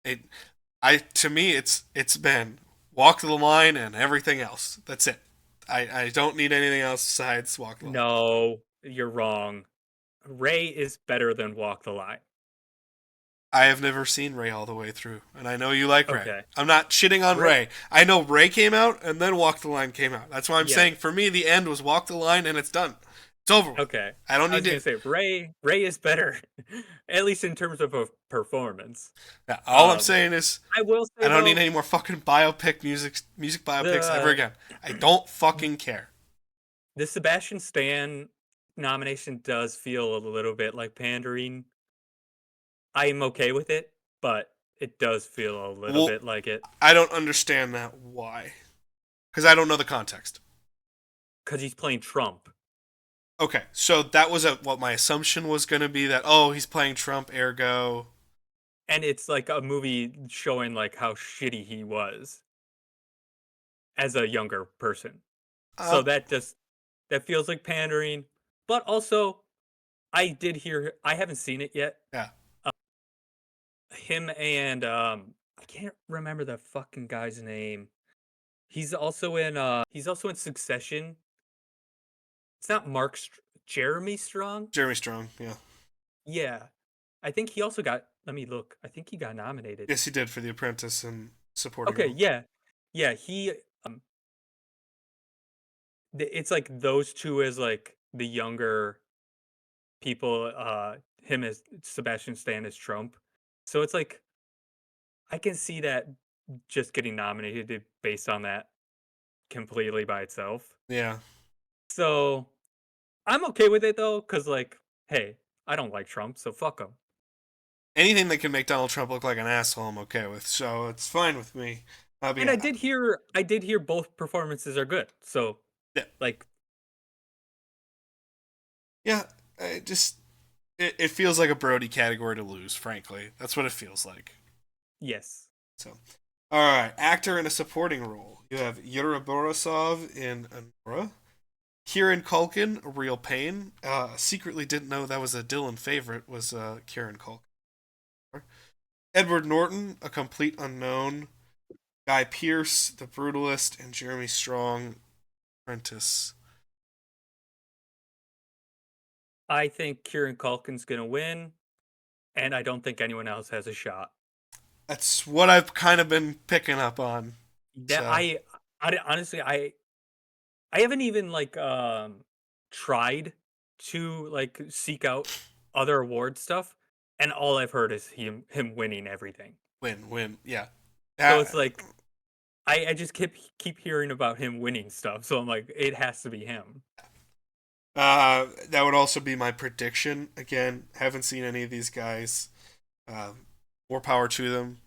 it I to me it's been Walk the Line and everything else. That's it. I don't need anything else besides Walk the Line. No, you're wrong. Ray is better than Walk the Line. I have never seen Ray all the way through, and I know you like Ray. Okay, I'm not shitting on Ray. Ray. I know Ray came out and then Walk the Line came out. That's why I'm Yeah. saying for me the end was Walk the Line and it's done. It's over with. Okay. I don't I need was to. gonna say Ray is better, at least in terms of a performance. Yeah, all I'm Um, saying is I will I say don't need though, any more fucking biopic music biopics ever the again. I don't fucking care. the Sebastian Stan nomination does feel a little bit like pandering. I am okay with it, but it does feel a little Well, bit like it I don't understand that. Why? Because I don't know the context. because he's playing Trump. Okay, so that was what my assumption was going to be, that oh he's playing Trump, ergo. And it's like a movie showing like how shitty he was as a younger person. So Um, that feels like pandering. But also, I haven't seen it yet. yeah, Uh, him and I can't remember the fucking guy's name. He's also in Succession. It's not Jeremy Strong. Jeremy Strong. Yeah, Yeah. I think he also got let me look. I think he got nominated. yes he did for The Apprentice and supporting Okay, role. yeah. Yeah, he um it's like those two as like the younger people, him as Sebastian Stan as Trump. So it's like I can see that just getting nominated based on that completely by itself. Yeah. So I'm okay with it though, because like, hey, I don't like Trump, so fuck him. Anything that can make Donald Trump look like an asshole, I'm okay with. So it's fine with me. I'll be And I did hear both performances are good. So yeah, like, yeah. It feels like a Brody category to lose. Frankly, that's what it feels like. yes. So, all right, actor in a supporting role. You have Yura Borisov in Anora. Kieran Culkin, A Real Pain. Secretly didn't know that was a Dylan favorite. Was Kieran Culkin. Edward Norton, A Complete Unknown. Guy Pearce, The Brutalist, and Jeremy Strong, Apprentice. I think Kieran Culkin's gonna win, and I don't think anyone else has a shot. That's what I've kind of been picking up on. That So I honestly I haven't even like tried to like seek out other award stuff, and all I've heard is him winning everything. win, yeah. So Uh, it's like I just keep hearing about him winning stuff. So I'm like, it has to be him. That would also be my prediction. Again, haven't seen any of these guys. Uh, More power to them.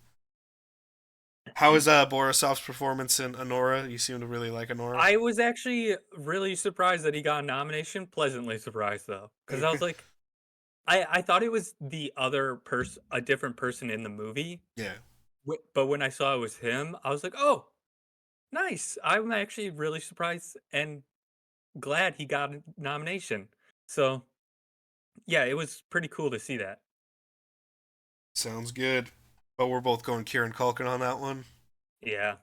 How is Borisov's performance in Honora? You seem to really like Honora. I was actually really surprised that he got a nomination. Pleasantly surprised though, because I was like, I thought it was the other person, a different person in the movie. Yeah. But when I saw it was him, I was like, oh, nice. I'm actually really surprised and glad he got a nomination. So yeah, it was pretty cool to see that. Sounds good. But we're both going Kieran Culkin on that one. Yeah,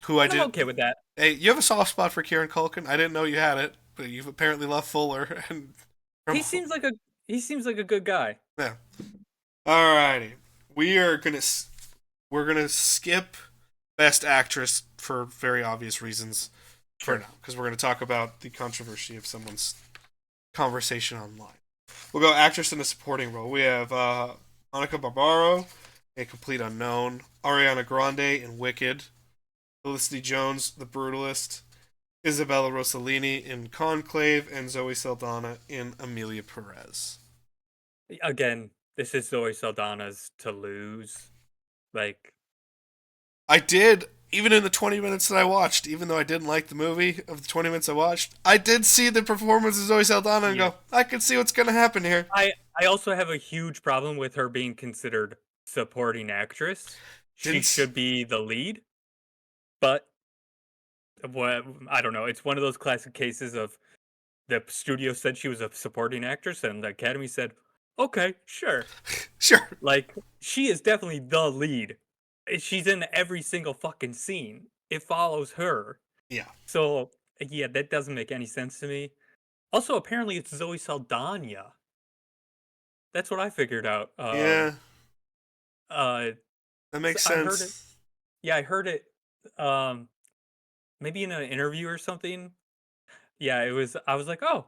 Who I and I'm did. okay with that. Hey, you have a soft spot for Kieran Culkin. I didn't know you had it, but you've apparently loved Fuller and from He seems like a he seems like a good guy. yeah. Alrighty, we are we're gonna skip Best Actress for very obvious reasons for Sure. now, because we're gonna talk about the controversy of someone's conversation online. We'll go Actress in a Supporting Role. We have Monica Barbaro, A Complete Unknown, Ariana Grande in Wicked, Felicity Jones, The Brutalist, Isabella Rossellini in Conclave, and Zoe Saldana in Amelia Perez. Again, this is Zoe Saldana's to lose. Like, I did, even in the 20 minutes that I watched, even though I didn't like the movie of the 20 minutes I watched, I did see the performance of Zoe Saldana and yeah. go, I can see what's going to happen here. I also have a huge problem with her being considered supporting actress. She Didn't. should be the lead, but what I don't know. It's one of those classic cases of the studio said she was a supporting actress, and the Academy said, "Okay, sure." Sure. Like she is definitely the lead. She's in every single fucking scene. It follows her. Yeah. So yeah, that doesn't make any sense to me. Also, apparently it's Zoe Saldana. That's what I figured out. Yeah. Uh, That so makes I heard it. sense. Yeah, I heard it. Um, maybe in an interview or something. Yeah, it was. I was like, oh,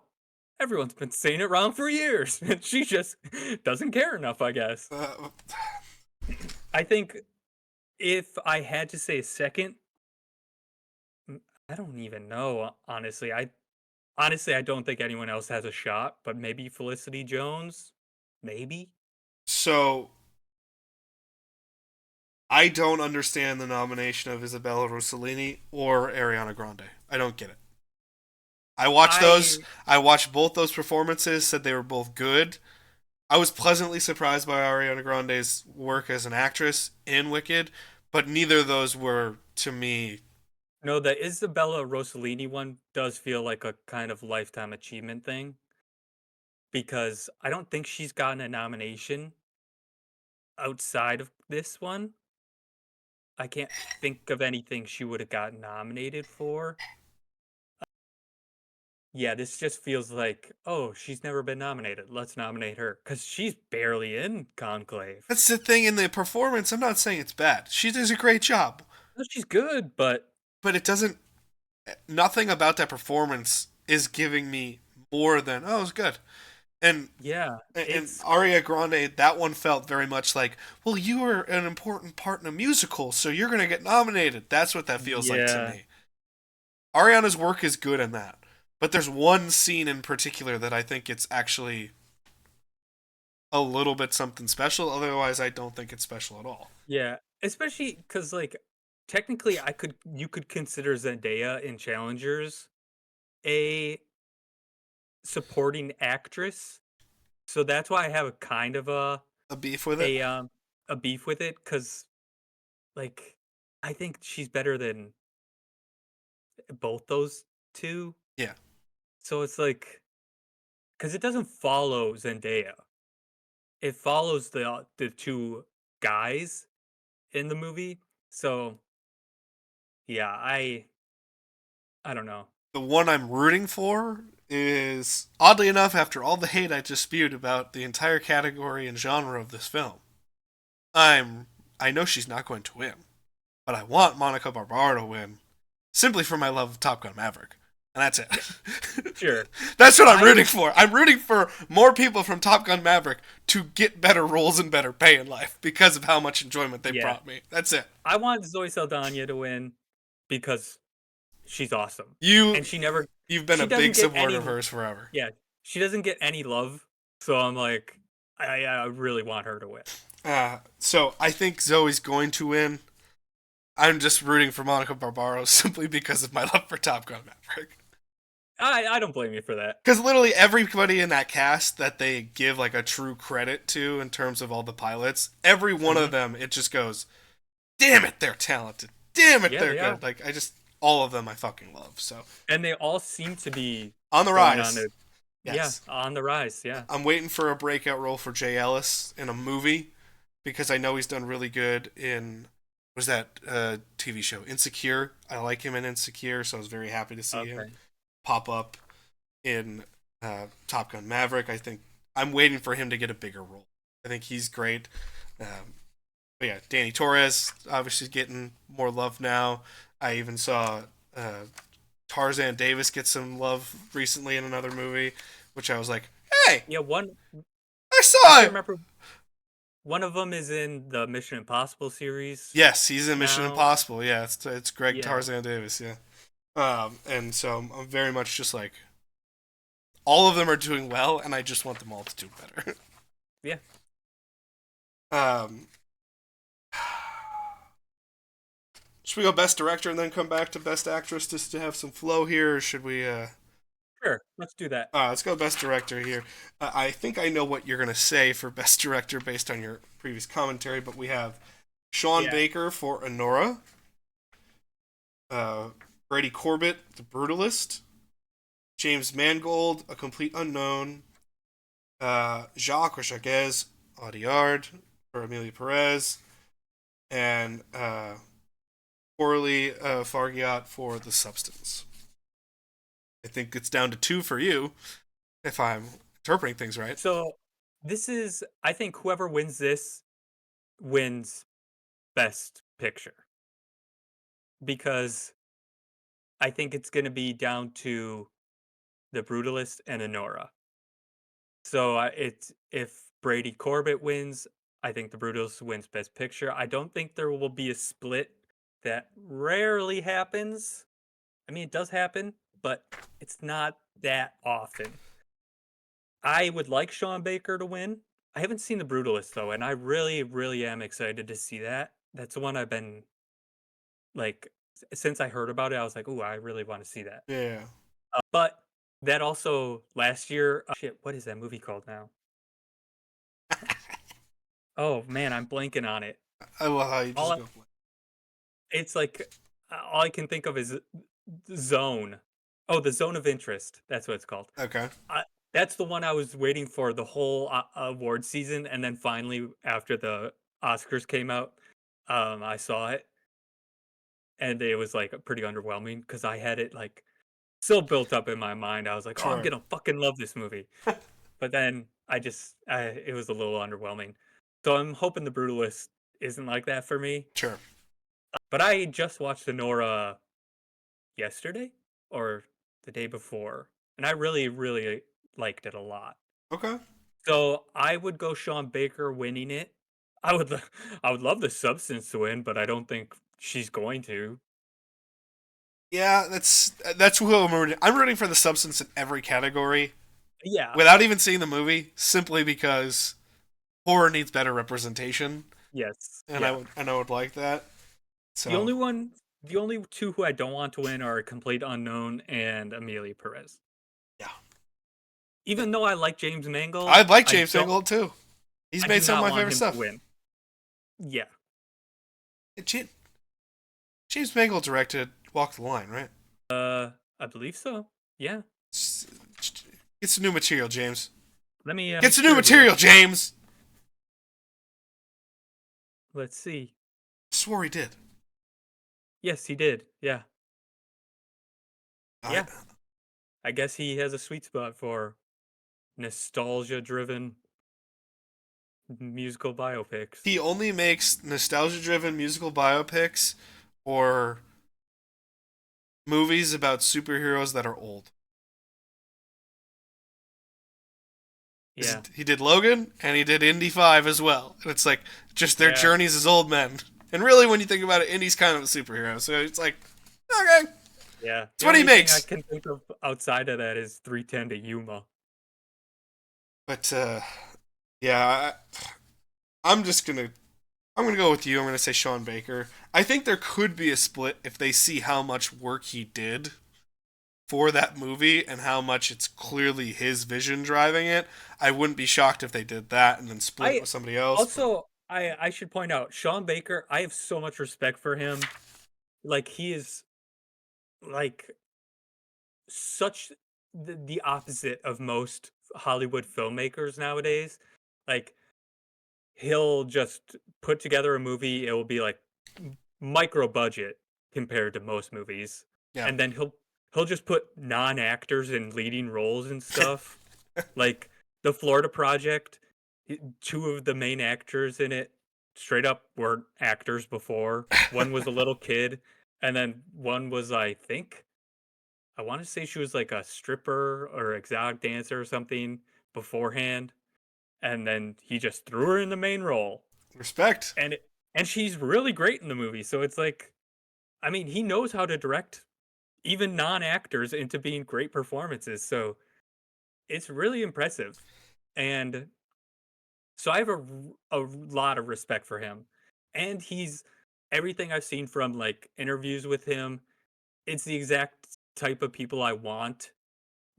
everyone's been saying it wrong for years, and she just doesn't care enough. I guess. Uh, I think if I had to say a second, I don't even know. Honestly, I don't think anyone else has a shot. But maybe Felicity Jones. Maybe. so, I don't understand the nomination of Isabella Rossellini or Ariana Grande. I don't get it. I watched those. I I watched both those performances. Said they were both good. I was pleasantly surprised by Ariana Grande's work as an actress in Wicked, but neither of those were to me. know the Isabella Rossellini one does feel like a kind of lifetime achievement thing because I don't think she's gotten a nomination outside of this one. I can't think of anything she would have gotten nominated for. Yeah, this just feels like, oh, she's never been nominated. Let's nominate her because she's barely in Conclave. That's the thing in the performance. I'm not saying it's bad. She does a great job, No, she's good, but but it doesn't. Nothing about that performance is giving me more than oh, it was good. And yeah, and it's Aria Grande, that one felt very much like, well, you were an important part in a musical, so you're gonna get nominated. That's what that feels like to yeah, me. Ariana's work is good in that, but there's one scene in particular that I think it's actually a little bit something special. Otherwise, I don't think it's special at all. yeah. Especially because like technically, I could you could consider Zendaya in Challengers a supporting actress. So that's why I have a kind of A beef with it? a um a beef with it because like I think she's better than both those two. Yeah. So it's like because it doesn't follow Zendaya. It follows the two guys in the movie. So yeah, I don't know. The one I'm rooting for is, oddly enough, after all the hate I just spewed about the entire category and genre of this film, I'm I know she's not going to win, but I want Monica Barbaro to win simply for my love of Top Gun Maverick. And that's it. Sure. That's what I'm I rooting for. I'm rooting for more people from Top Gun Maverick to get better roles and better pay in life because of how much enjoyment they yeah, brought me. That's it. I want Zoe Saldana to win because she's awesome. You And she never you've been a she big doesn't get supporter any of hers forever. yeah, She doesn't get any love, so I'm like, I really want her to win. So I think Zoe's going to win. I'm just rooting for Monica Barbaro simply because of my love for Top Gun Maverick. I don't blame you for that. Because literally everybody in that cast that they give like a true credit to in terms of all the pilots, every one of them, it just goes, damn it, they're talented. Damn it, Yeah, they're they good. are. Like all of them I fucking love. So And they all seem to be on the going on rise. a Yes. on the rise. Yeah. I'm waiting for a breakout role for Jay Ellis in a movie because I know he's done really good in was that TV show Insecure. I like him in Insecure, so I was very happy to see him Okay. pop up in Top Gun Maverick. I think I'm waiting for him to get a bigger role. I think he's great. But yeah, Danny Torres obviously getting more love now. I even saw Tarzan Davis get some love recently in another movie, which I was like, hey, Yeah, one I I saw can't it. remember. One of them is in the Mission Impossible series Yes, he's in Mission now. Impossible. Yeah, it's Greg Yeah. Tarzan Davis. Yeah, and so I'm very much just like all of them are doing well, and I just want them all to do better. Yeah. um, should we go best director and then come back to best actress just to have some flow here, or should we? Sure. Let's do that. Let's go best director here. I think I know what you're gonna say for best director based on your previous commentary, but we have Sean Yeah. Baker for Anora, Brady Corbett, The Brutalist, James Mangold, A Complete Unknown, Jacques or Jacques Audiard for Amelia Perez, and Coralie Fargiat for The Substance. I think it's down to 2 for you, if I'm interpreting things right. So this is, I think whoever wins this wins Best Picture, because I think it's going to be down to The Brutalist and Honora. So it's if Brady Corbett wins, I think The Brutalist wins Best Picture. I don't think there will be a split. That rarely happens. I mean, it does happen, but it's not that often. I would like Sean Baker to win. I haven't seen The Brutalist though, and I really, really am excited to see that. That's the one I've been like since I heard about it. I was like, "Ooh, I really want to see that." Yeah. But that also last year, shit, what is that movie called now? Oh man, I'm blanking on it. I love how you All just I- go. it's like all I can think of is Zone. Oh, the Zone of Interest. That's what it's called. Okay. That's the one I was waiting for the whole award season, and then finally after the Oscars came out, I saw it, and it was like pretty underwhelming because I had it like so built up in my mind. I was like, "Oh, I'm Sure. gonna fucking love this movie," but then it was a little underwhelming. So I'm hoping The Brutalist isn't like that for me. Sure. But I just watched Nora yesterday or the day before, and I really, really liked it a lot. Okay. So I would go Sean Baker winning it. I would, I would love the Substance to win, but I don't think she's going to. Yeah, that's who I'm rooting. I'm rooting for The Substance in every category Yeah. without even seeing the movie, simply because horror needs better representation, Yes. and Yeah. I would like that. The So only one, the only two who I don't want to win are Complete Unknown and Amelia Perez. yeah, Even though I like James Mangold, I'd like James Mangold too. He's I made do some of not my want favorite him stuff. to win. Yeah. James Mangold directed Walk the Line, right? I believe so. Yeah. Get some new material, James. Let me Get make some new sure here. material, James. Let's see. I swore he did. Yes, he did. Yeah. I- Yeah. I guess he has a sweet spot for nostalgia-driven musical biopics. He only makes nostalgia-driven musical biopics or movies about superheroes that are old. Yeah. He did Logan and he did Indy 5 as well. And it's like just their Yeah. journeys as old men. And really, when you think about it, Indy's kind of a superhero. So it's like, okay. Yeah. It's what he only thing makes. I can think of outside of that is 310 to Yuma. But yeah, I'm just gonna I'm gonna go with you. I'm gonna say Sean Baker. I think there could be a split if they see how much work he did for that movie and how much it's clearly his vision driving it. I wouldn't be shocked if they did that and then split it I with somebody else. But also I should point out Sean Baker, I have so much respect for him. Like he is like such the opposite of most Hollywood filmmakers nowadays. Like he'll just put together a movie, it will be like micro budget compared to most movies. yeah, And then he'll just put non-actors in leading roles and stuff. Like the Florida Project, two of the main actors in it straight up weren't actors before. One was a little kid, and then one was, I think, I want to say she was like a stripper or exotic dancer or something beforehand, and then he just threw her in the main role, respect. and and she's really great in the movie. So it's like, I mean, he knows how to direct even non-actors into being great performances. So it's really impressive, and so I have a lot of respect for him, and he's everything I've seen from like interviews with him. It's the exact type of people I want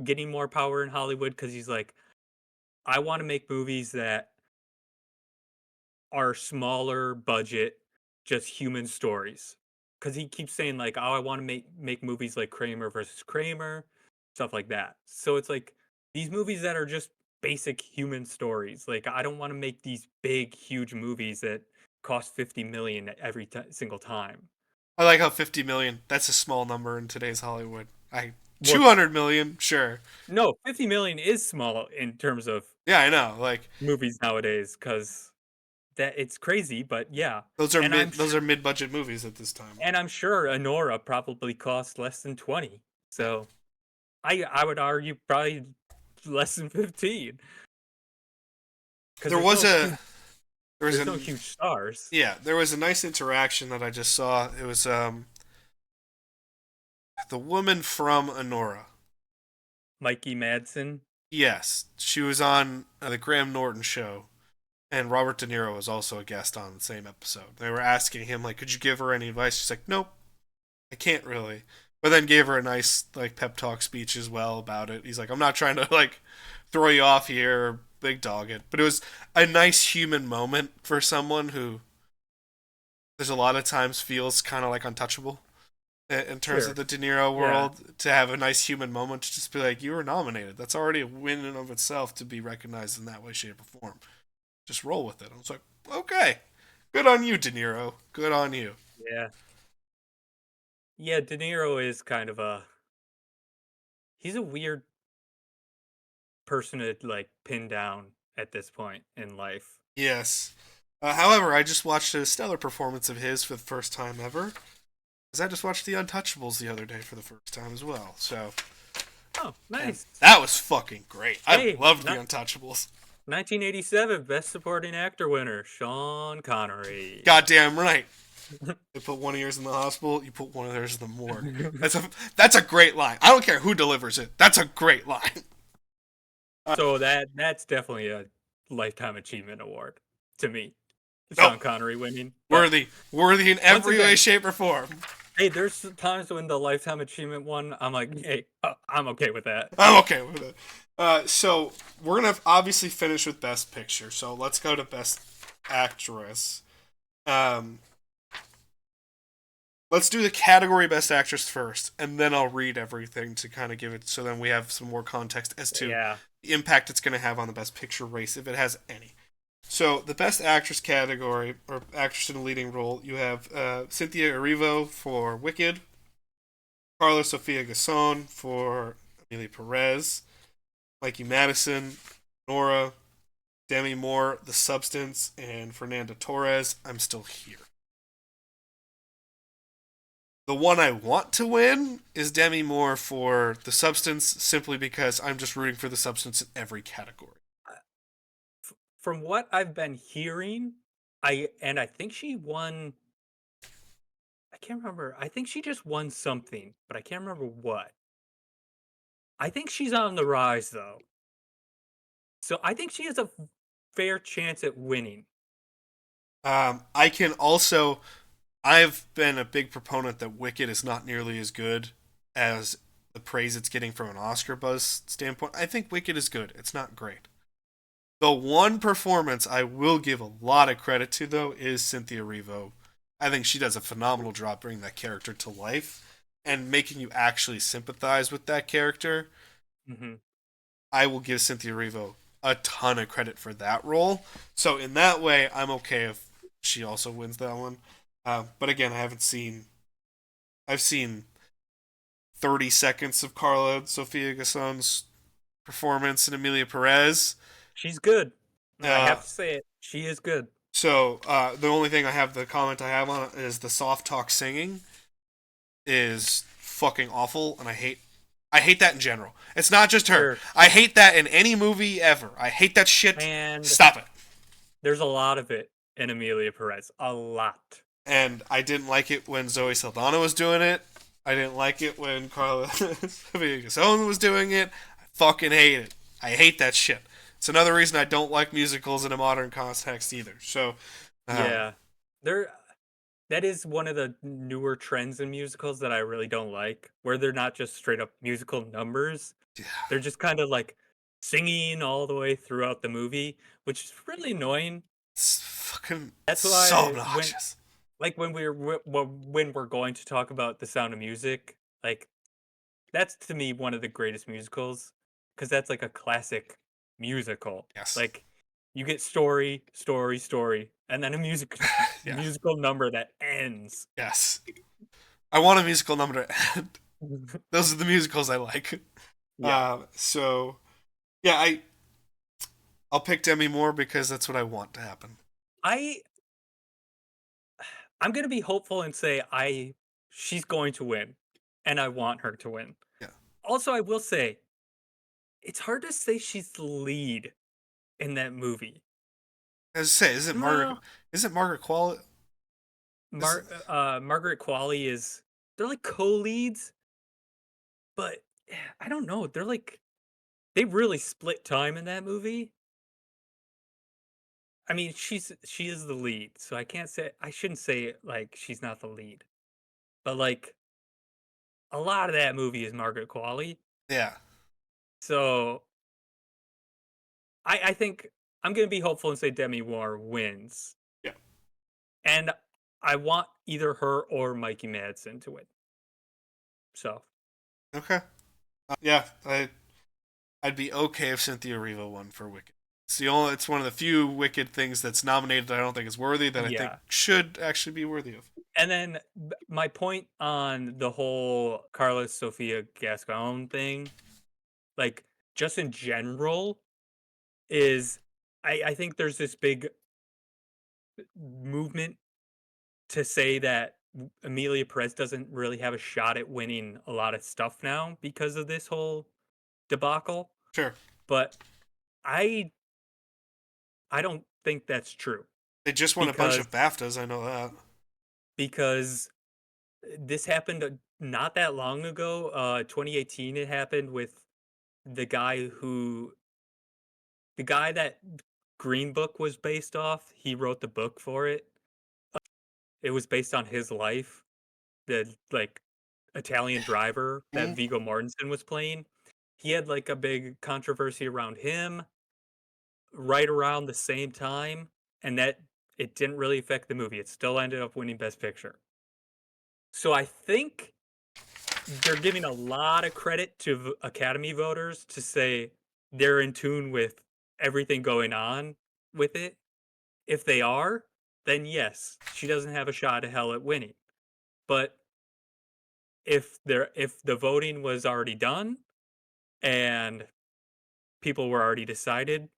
getting more power in Hollywood because he's like, I want to make movies that are smaller budget, just human stories. Because he keeps saying like, oh, I want to make movies like Kramer versus Kramer, stuff like that. So it's like these movies that are just basic human stories. Like I don't want to make these big, huge movies that cost 50 million every single time. I like how 50 million. That's a small number in today's Hollywood. I Well, 200 million, sure. no, 50 million is small in terms of Yeah, I know. Like movies nowadays because that it's crazy, but yeah. And those are mid-budget movies at this time. I'm sure Anora probably cost less than 20. Yeah. So I would argue probably less than 15 because There was a there was there's a no huge stars. yeah, there was a nice interaction that I just saw. It was the woman from Honora. Mikey Madsen. Yes, she was on the Graham Norton show, and Robert De Niro was also a guest on the same episode. They were asking him like, "Could you give her any advice?" She's like, "Nope, I can't really." But then gave her a nice like pep talk speech as well about it. He's like, "I'm not trying to like throw you off here or big dog it," but it was a nice human moment for someone who there's a lot of times feels kind of like untouchable in terms of Sure. the De Niro Yeah. world, to have a nice human moment to just be like, you were nominated. That's already a win in and of itself to be recognized in that way, shape, or form. Just roll with it. I was like, okay, good on you, De Niro. Good on you. Yeah. Yeah, De Niro is kind of a he's a weird person to like pin down at this point in life. Yes. However, I just watched a stellar performance of his for the first time ever. Because I just watched The Untouchables the other day for the first time as well. So, Oh, and nice. that was fucking great. I Hey, loved The Untouchables. 1987 Best Supporting Actor winner, Sean Connery. Goddamn right. They put one of yours in the hospital. You put one of theirs in the morgue. That's a great line. I don't care who delivers it. That's a great line. So that's definitely a lifetime achievement award to me. No, Sean Connery winning. But worthy in once every way, again, shape, or form. hey, there's times when the lifetime achievement one, I'm like, hey, I'm okay with that. I'm okay with it. So we're gonna obviously finish with Best Picture. So let's go to Best Actress. Um, let's do the category Best Actress first, and then I'll read everything to kind of give it. So then we have some more context as to Yeah. the impact it's going to have on the Best Picture race, if it has any. So the Best Actress category, or actress in a leading role, you have Cynthia Erivo for Wicked, Carla Sofia Gasson for Amelia Perez, Mikey Madison, Nora, Demi Moore, The Substance, and Fernanda Torres, I'm Still Here. The one I want to win is Demi Moore for The Substance, simply because I'm just rooting for The Substance in every category. From what I've been hearing, I think she won. I can't remember. I think she just won something, but I can't remember what. I think she's on the rise though. So I think she has a fair chance at winning. I can also. I've been a big proponent that Wicked is not nearly as good as the praise it's getting from an Oscar buzz standpoint. I think Wicked is good. It's not great. The one performance I will give a lot of credit to, though, is Cynthia Erivo. I think she does a phenomenal job bringing that character to life and making you actually sympathize with that character. Hmm. I will give Cynthia Erivo a ton of credit for that role. So in that way, I'm okay if she also wins that one. But again, I haven't seen. I've seen 30 seconds of Carla Sofia Gason's performance in Emilia Perez. She's good. I Uh, have to say it. She is good. so the only thing I have, the comment I have on it is the soft talk singing is fucking awful, and I hate that in general. It's not just her. Sure. I hate that in any movie ever. I hate that shit. And Stop it. there's a lot of it in Amelia Perez. A lot. And I didn't like it when Zoe Saldana was doing it. I didn't like it when Carla Gasone was doing it. I fucking hate it. I hate that shit. It's another reason I don't like musicals in a modern context either. So, um, Yeah. There that is one of the newer trends in musicals that I really don't like, where they're not just straight up musical numbers. yeah, They're just kind of like singing all the way throughout the movie, which is really annoying. it's fucking That's so why when obnoxious. like when we're going to talk about The Sound of Music, like that's to me one of the greatest musicals because that's like a classic musical. Yes. Like you get story, story, story, and then a Yeah. musical number that ends. Yes. I want a musical number to end. Those are the musicals I like. Yeah. So yeah, I'll pick Demi Moore because that's what I want to happen. I I'm gonna be hopeful and say she's going to win, and I want her to win. Yeah. Also, I will say it's hard to say she's the lead in that movie. As I say, isn't Margaret? Well, Isn't Margaret Qualley? Is Margaret Qualley is they're like co-leads, but I don't know. They really split time in that movie. I mean, she is the lead, so I shouldn't say like she's not the lead, but like a lot of that movie is Margaret Qualley. yeah. So I think I'm gonna be hopeful and say Demi Moore wins, Yeah. and I want either her or Mikey Madsen to win. So Okay. Yeah. I'd be okay if Cynthia Erivo won for Wicked. It's one of the few Wicked things that's nominated that I don't think is worthy that I think yeah, should actually be worthy of. and then my point on the whole Carlos Sofia Gascon thing, like just in general, is I think there's this big movement to say that Amelia Perez doesn't really have a shot at winning a lot of stuff now because of this whole debacle. Sure. But I I don't think that's true They just won a bunch because of BAFTAs. I know that. because this happened not that long ago. 2018 it happened with the guy who the guy that Green Book was based off. He wrote the book for it. It was based on his life. The like Italian driver that Mm, Viggo Mortensen was playing. He had like a big controversy around him right around the same time, and that it didn't really affect the movie. It still ended up winning Best Picture. So I think they're giving a lot of credit to Academy voters to say they're in tune with everything going on with it. If they are, then yes, she doesn't have a shot at hell at winning. But if the voting was already done and people were already decided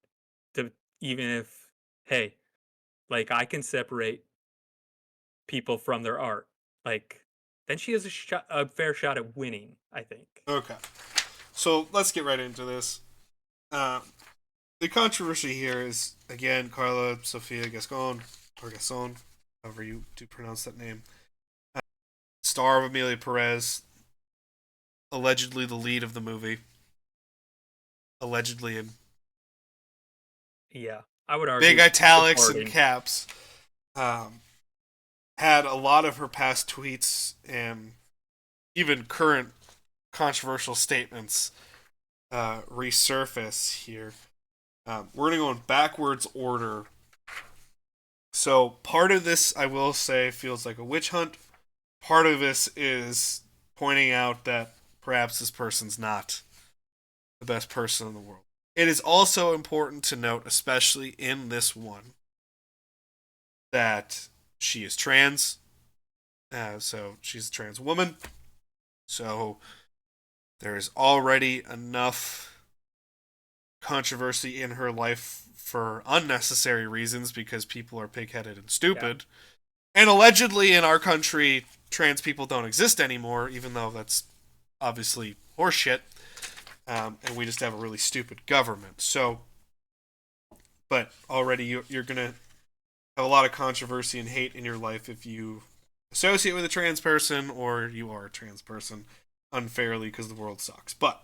to even if hey, like I can separate people from their art, like then she has a fair shot at winning, I think. okay. So let's get right into this. Uh, the controversy here is again Carla Sofia Gascon or Gasson, however you do pronounce that name, star of Amelia Perez, allegedly the lead of the movie. Allegedly, and Yeah, I would big argue italics and supporting. caps, had a lot of her past tweets and even current controversial statements resurface here. We're going to go in backwards order. So part of this, I will say, feels like a witch hunt. Part of this is pointing out that perhaps this person's not the best person in the world. It is also important to note, especially in this one, that she is trans. So she's a trans woman. So there is already enough controversy in her life for unnecessary reasons because people are pig-headed and stupid. Yeah. And allegedly in our country, trans people don't exist anymore, even though that's obviously horseshit. And we just have a really stupid government. So, but already you're going to have a lot of controversy and hate in your life if you associate with a trans person or you are a trans person unfairly because the world sucks. But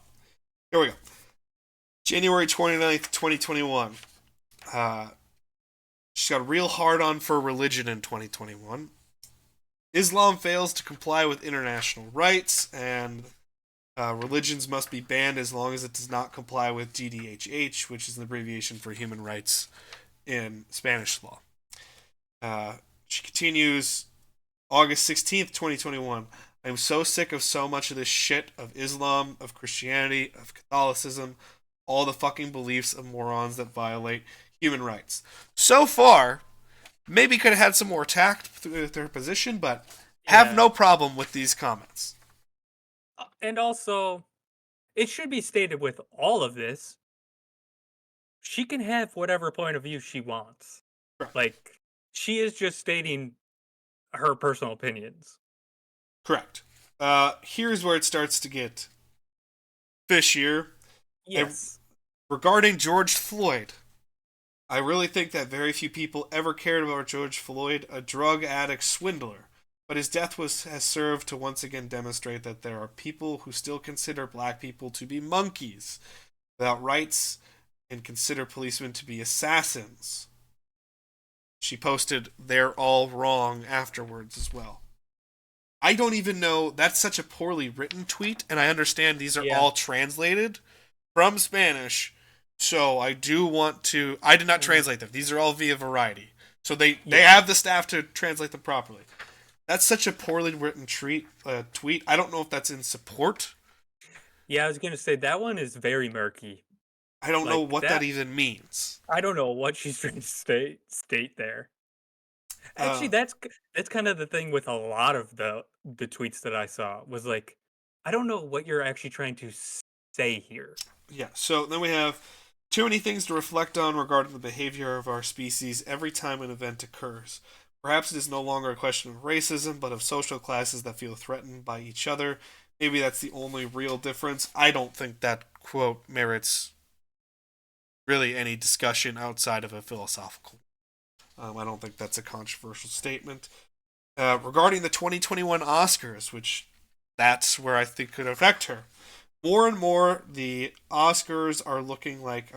here we go. January 29th, 2021. She's got a real hard on for religion in 2021. Islam fails to comply with international rights, and religions must be banned as long as it does not comply with GDHH, which is an abbreviation for human rights in Spanish law. She continues, August 16th, 2021. I'm so sick of so much of this shit, of Islam, of Christianity, of Catholicism, all the fucking beliefs of morons that violate human rights. So far, maybe could have had some more tact with her position, but have no problem with these comments. And also, it should be stated with all of this, she can have whatever point of view she wants. Correct. Like, she is just stating her personal opinions. Correct. Here's where it starts to get fishier. Yes. Regarding George Floyd, I really think that very few people ever cared about George Floyd, a drug addict swindler. But his death has served to once again demonstrate that there are people who still consider black people to be monkeys, without rights, and consider policemen to be assassins. She posted, "They're all wrong" afterwards as well. I don't even know, that's such a poorly written tweet, and I understand these are all translated from Spanish, so I do want to, I did not translate them. These are all via Variety. So they have the staff to translate them properly. That's such a poorly written tweet. I don't know if that's in support. Yeah, I was going to say, that one is very murky. I don't know what that even means. I don't know what she's trying to state there. Actually, that's kind of the thing with a lot of the tweets that I saw, was like, I don't know what you're actually trying to say here. Yeah, so then we have too many things to reflect on regarding the behavior of our species every time an event occurs. Perhaps it is no longer a question of racism, but of social classes that feel threatened by each other. Maybe that's the only real difference. I don't think that quote merits really any discussion outside of a philosophical. I don't think that's a controversial statement. Regarding the 2021 Oscars, which that's where I think could affect her. More and more, the Oscars are looking like,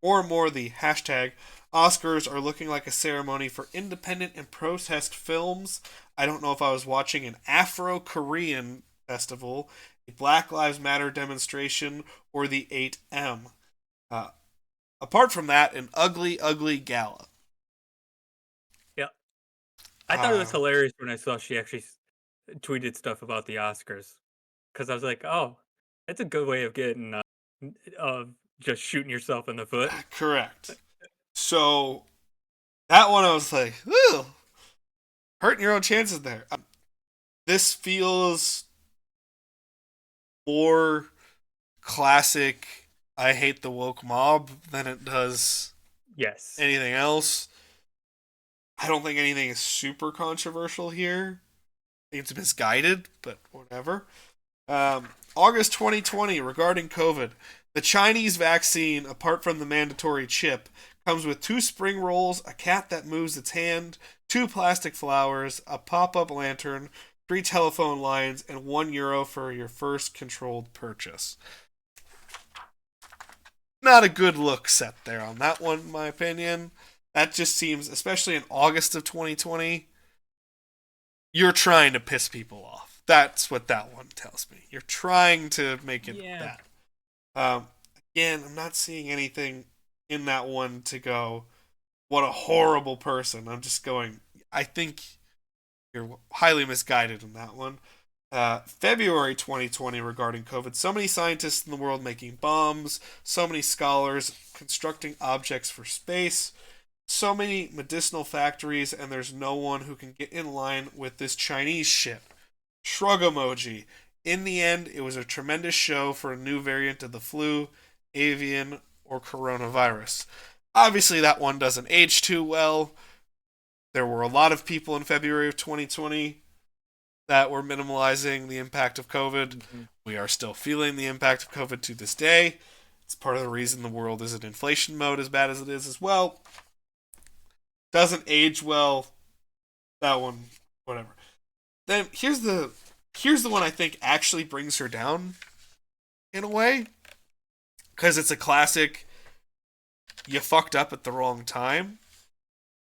more and more the hashtag Oscars are looking like a ceremony for independent and protest films. I don't know if I was watching an Afro-Korean festival, a Black Lives Matter demonstration, or the 8M. Apart from that, an ugly, ugly gala. Yeah. I thought it was hilarious when I saw she actually tweeted stuff about the Oscars. Because I was like, oh, that's a good way of getting, just shooting yourself in the foot. Correct. So, that one I was like, ooh, hurting your own chances there. This feels more classic I hate the woke mob than it does anything else. I don't think anything is super controversial here. I think it's misguided, but whatever. August 2020, regarding COVID, the Chinese vaccine, apart from the mandatory chip, comes with 2 spring rolls, a cat that moves its hand, 2 plastic flowers, a pop-up lantern, 3 telephone lines, and €1 for your first controlled purchase. not a good look set there on that one, in my opinion. That just seems, especially in August of 2020, you're trying to piss people off. That's what that one tells me. You're trying to make it Yeah. that. Um, Again, I'm not seeing anything in that one to go, what a horrible person. I'm just going, I think you're highly misguided in that one. February 2020 regarding COVID. So many scientists in the world making bombs, so many scholars constructing objects for space, so many medicinal factories, and there's no one who can get in line with this Chinese shit. Shrug emoji. In the end, it was a tremendous show for a new variant of the flu, avian, or coronavirus. Obviously, that one doesn't age too well. There were a lot of people in February of 2020 that were minimalizing the impact of COVID. Mm-hmm. We are still feeling the impact of COVID to this day. It's part of the reason the world is in inflation mode as bad as it is as well. Doesn't age well. That one, whatever. Then here's the one I think actually brings her down in a way, because it's a classic. You fucked up at the wrong time.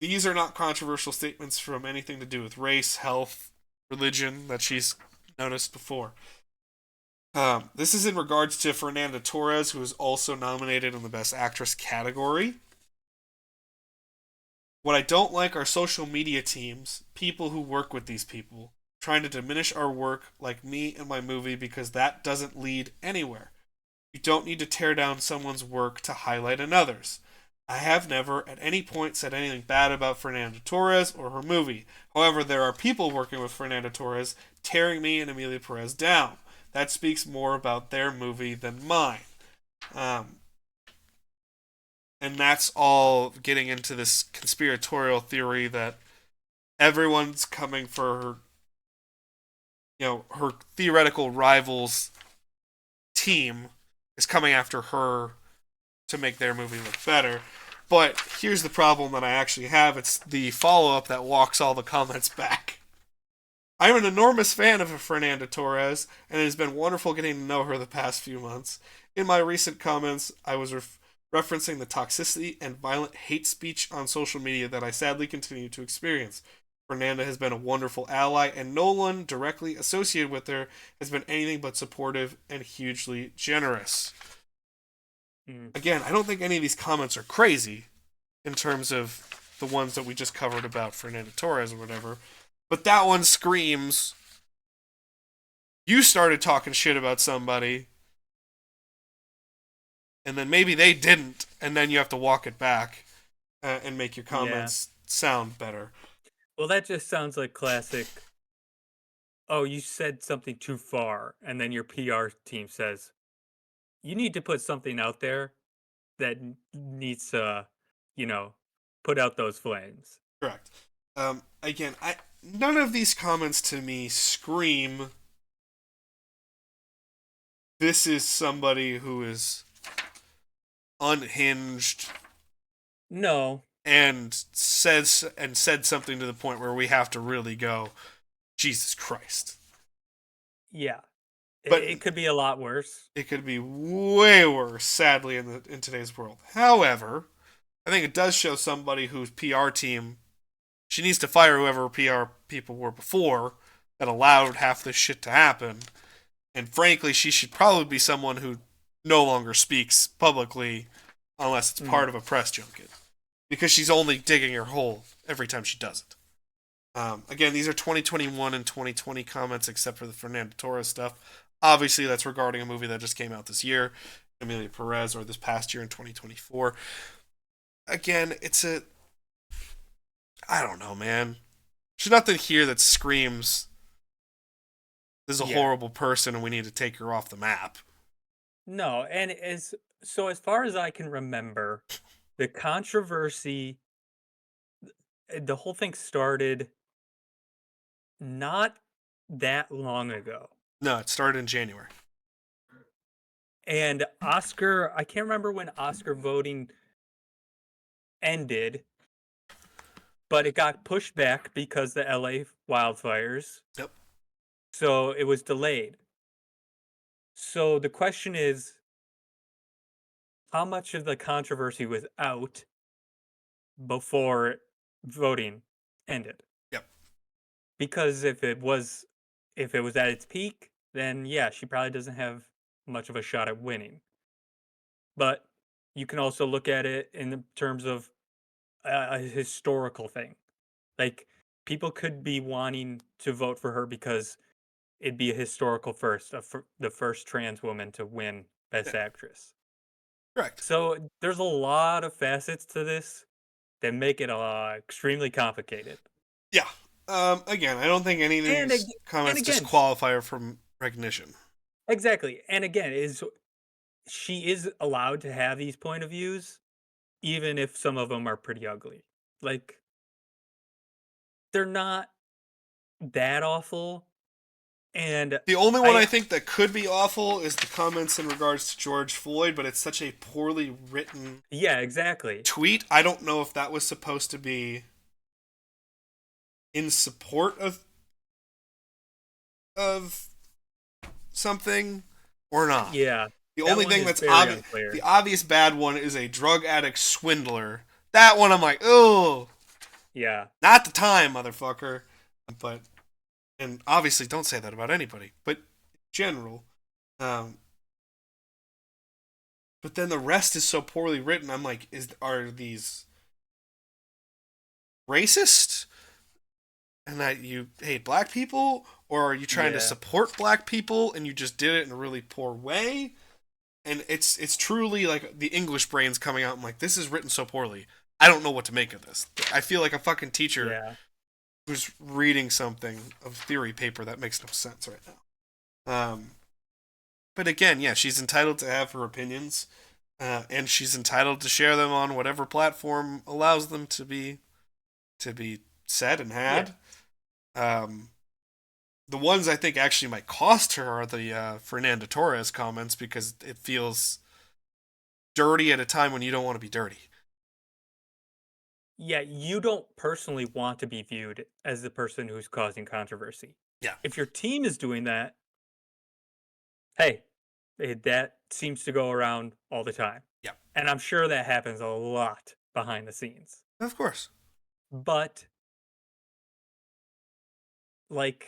These are not controversial statements from anything to do with race, health, religion that she's noticed before. This is in regards to Fernanda Torres, who is also nominated in the Best Actress category. What I don't like are social media teams, people who work with these people, trying to diminish our work like me and my movie because that doesn't lead anywhere. You don't need to tear down someone's work to highlight another's. I have never at any point said anything bad about Fernanda Torres or her movie. However, there are people working with Fernanda Torres tearing me and Emilia Perez down. That speaks more about their movie than mine. And that's all getting into this conspiratorial theory that everyone's coming for her theoretical rival's team is coming after her to make their movie look better. But here's the problem that I actually have. It's the follow-up that walks all the comments back. I'm an enormous fan of Fernanda Torres, and it has been wonderful getting to know her the past few months. In my recent comments, I was referencing the toxicity and violent hate speech on social media that I sadly continue to experience. Fernanda has been a wonderful ally, and no one directly associated with her has been anything but supportive and hugely generous. Again, I don't think any of these comments are crazy in terms of the ones that we just covered about Fernanda Torres or whatever, but that one screams, you started talking shit about somebody, and then maybe they didn't, and then you have to walk it back and make your comments sound better. Well, that just sounds like classic, oh, you said something too far, and then your PR team says, you need to put something out there that needs to, put out those flames. Correct. Again, none of these comments to me scream, this is somebody who is unhinged. No. And said something to the point where we have to really go, Jesus Christ. Yeah. But it could be a lot worse. It could be way worse, sadly, in today's world. However, I think it does show somebody whose PR team, she needs to fire whoever PR people were before that allowed half this shit to happen. And frankly, she should probably be someone who no longer speaks publicly unless it's part of a press junket. Because she's only digging her hole every time she does it. Again, these are 2021 and 2020 comments except for the Fernanda Torres stuff. Obviously, that's regarding a movie that just came out this year, Emilia Perez, or this past year in 2024. Again, I don't know, man. There's nothing here that screams, this is a horrible person and we need to take her off the map. No, and as far as I can remember, the controversy, the whole thing started not that long ago. No, it started in January. And Oscar, I can't remember when Oscar voting ended, but it got pushed back because the LA wildfires. Yep. So it was delayed. So the question is, how much of the controversy was out before voting ended. Yep. Because if it was at its peak, then yeah, she probably doesn't have much of a shot at winning. But you can also look at it in the terms of a historical thing. Like people could be wanting to vote for her because it'd be a historical first, the first trans woman to win Yeah. Best Actress. Correct. So there's a lot of facets to this that make it extremely complicated. Yeah. Again, I don't think any of And these ag- and comments again, disqualify her from recognition. exactly. And again, is she is allowed to have these point of views, even if some of them are pretty ugly. Like they're not that awful. And The only one I I think that could be awful is the comments in regards to George Floyd, but it's such a poorly written yeah, exactly. tweet. I don't know if that was supposed to be in support of something or not. Yeah. The That only one thing is that's very obvious, unclear. the obvious bad one is a drug addict swindler. That one I'm like, oh, Yeah. not the time, motherfucker. But and obviously don't say that about anybody, but in general. Um, but then the rest is so poorly written. I'm like, are these racist? And that you hate black people, or are you trying to Yeah. support black people and you just did it in a really poor way? And it's truly like the English brain's coming out. I'm like, this is written so poorly. I don't know what to make of this. I feel like a fucking teacher Yeah. who's reading something of theory paper that makes no sense right now. But again, yeah, she's entitled to have her opinions, and she's entitled to share them on whatever platform allows them to be said and Yeah. had. Um, the ones I think actually might cost her are the Fernanda Torres comments because it feels dirty at a time when you don't want to be dirty. Yeah, you don't personally want to be viewed as the person who's causing controversy. Yeah, If your team is doing that, hey, that seems to go around all the time. yeah, And I'm sure that happens a lot behind the scenes. of course. But like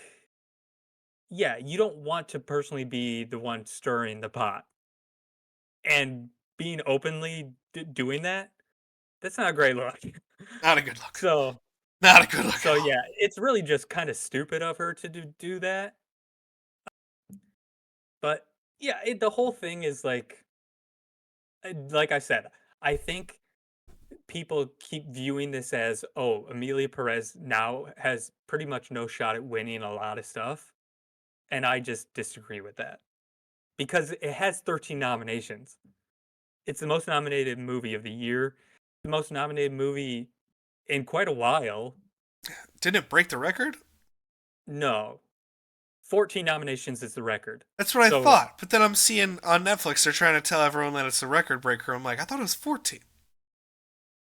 yeah, you don't want to personally be the one stirring the pot. And being openly doing that, that's not a great look. Not a good look. so Not a good look so at all. yeah, it's really just kind of stupid of her to do that. But yeah, the whole thing is like I said, I think people keep viewing this as, oh, Amelia Perez now has pretty much no shot at winning a lot of stuff, and I just disagree with that because it has 13 nominations. It's the most nominated movie of the year, the most nominated movie in quite a while. Didn't it break the record? No, 14 nominations is the record. That's what I So thought. But then I'm seeing on Netflix they're trying to tell everyone that it's a record breaker. I'm like, I thought it was 14.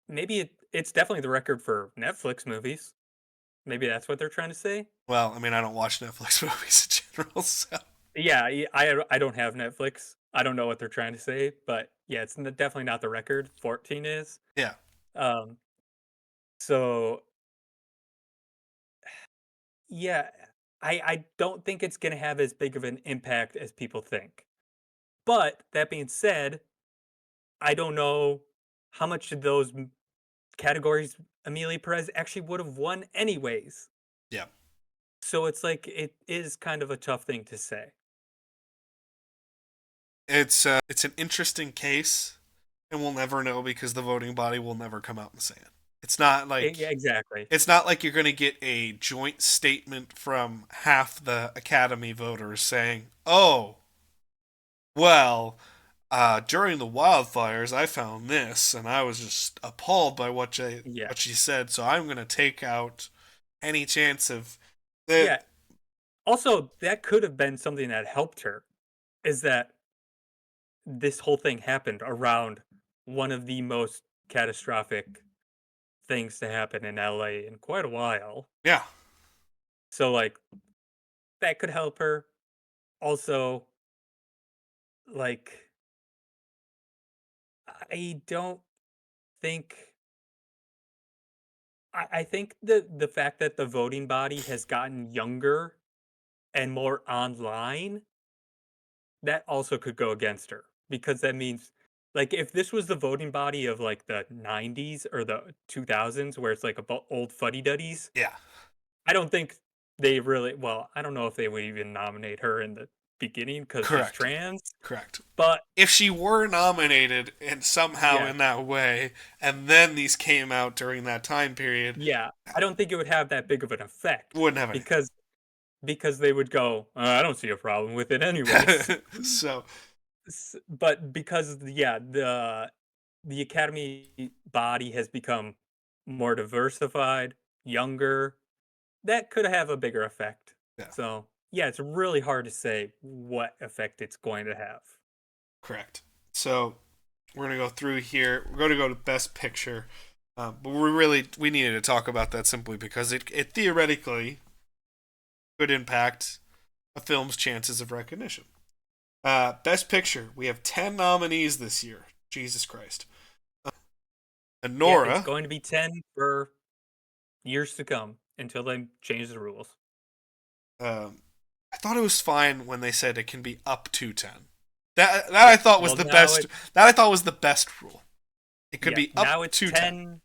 maybe it's definitely the record for Netflix movies. Maybe that's what they're trying to say. Well, I mean, I don't watch Netflix movies in general, so Yeah, I don't have Netflix. I don't know what they're trying to say, but yeah, it's definitely not the record. 14 is. yeah. Um, so yeah, I don't think it's gonna have as big of an impact as people think. But that being said, I don't know how much of those categories Amelia Perez actually would have won anyways. Yeah. So it's like it is kind of a tough thing to say. It's an interesting case, and we'll never know because the voting body will never come out and say it. It's not like Yeah, exactly. it's not like you're going to get a joint statement from half the Academy voters saying, "Oh, well, during the wildfires, I found this, and I was just appalled by Yeah. what she said. So I'm going to take out any chance of that." Yeah. Also, that could have been something that helped her. Is that this whole thing happened around one of the most catastrophic things to happen in LA in quite a while. Yeah, So like that could help her. Also, like I don't think I think the fact that the voting body has gotten younger and more online, that also could go against her, because that means, like, if this was the voting body of, like, the '90s or the 2000s where it's, like, about old fuddy-duddies, Yeah, I don't think they really, well, I don't know if they would even nominate her in the beginning because she's correct, trans, correct. but If she were nominated and somehow yeah, in that way, and then these came out during that time period, yeah, I don't think it would have that big of an effect wouldn't have because they would go, I don't see a problem with it anyways." anything. So, But because, yeah, the academy body has become more diversified, younger, that could have a bigger effect. yeah, So, yeah, it's really hard to say what effect it's going to have. correct. So, we're gonna go through here. We're gonna go to Best Picture, but we needed to talk about that simply because it theoretically could impact a film's chances of recognition. Best Picture, we have 10 nominees this year. Jesus Christ. Yeah, it's Nora, going to be 10 for years to come until they change the rules. I thought it was fine when they said it can be up to 10. That I Yeah, thought was well, the now best. it That I thought was the best rule. It could yeah, be up now it's to 10. 10.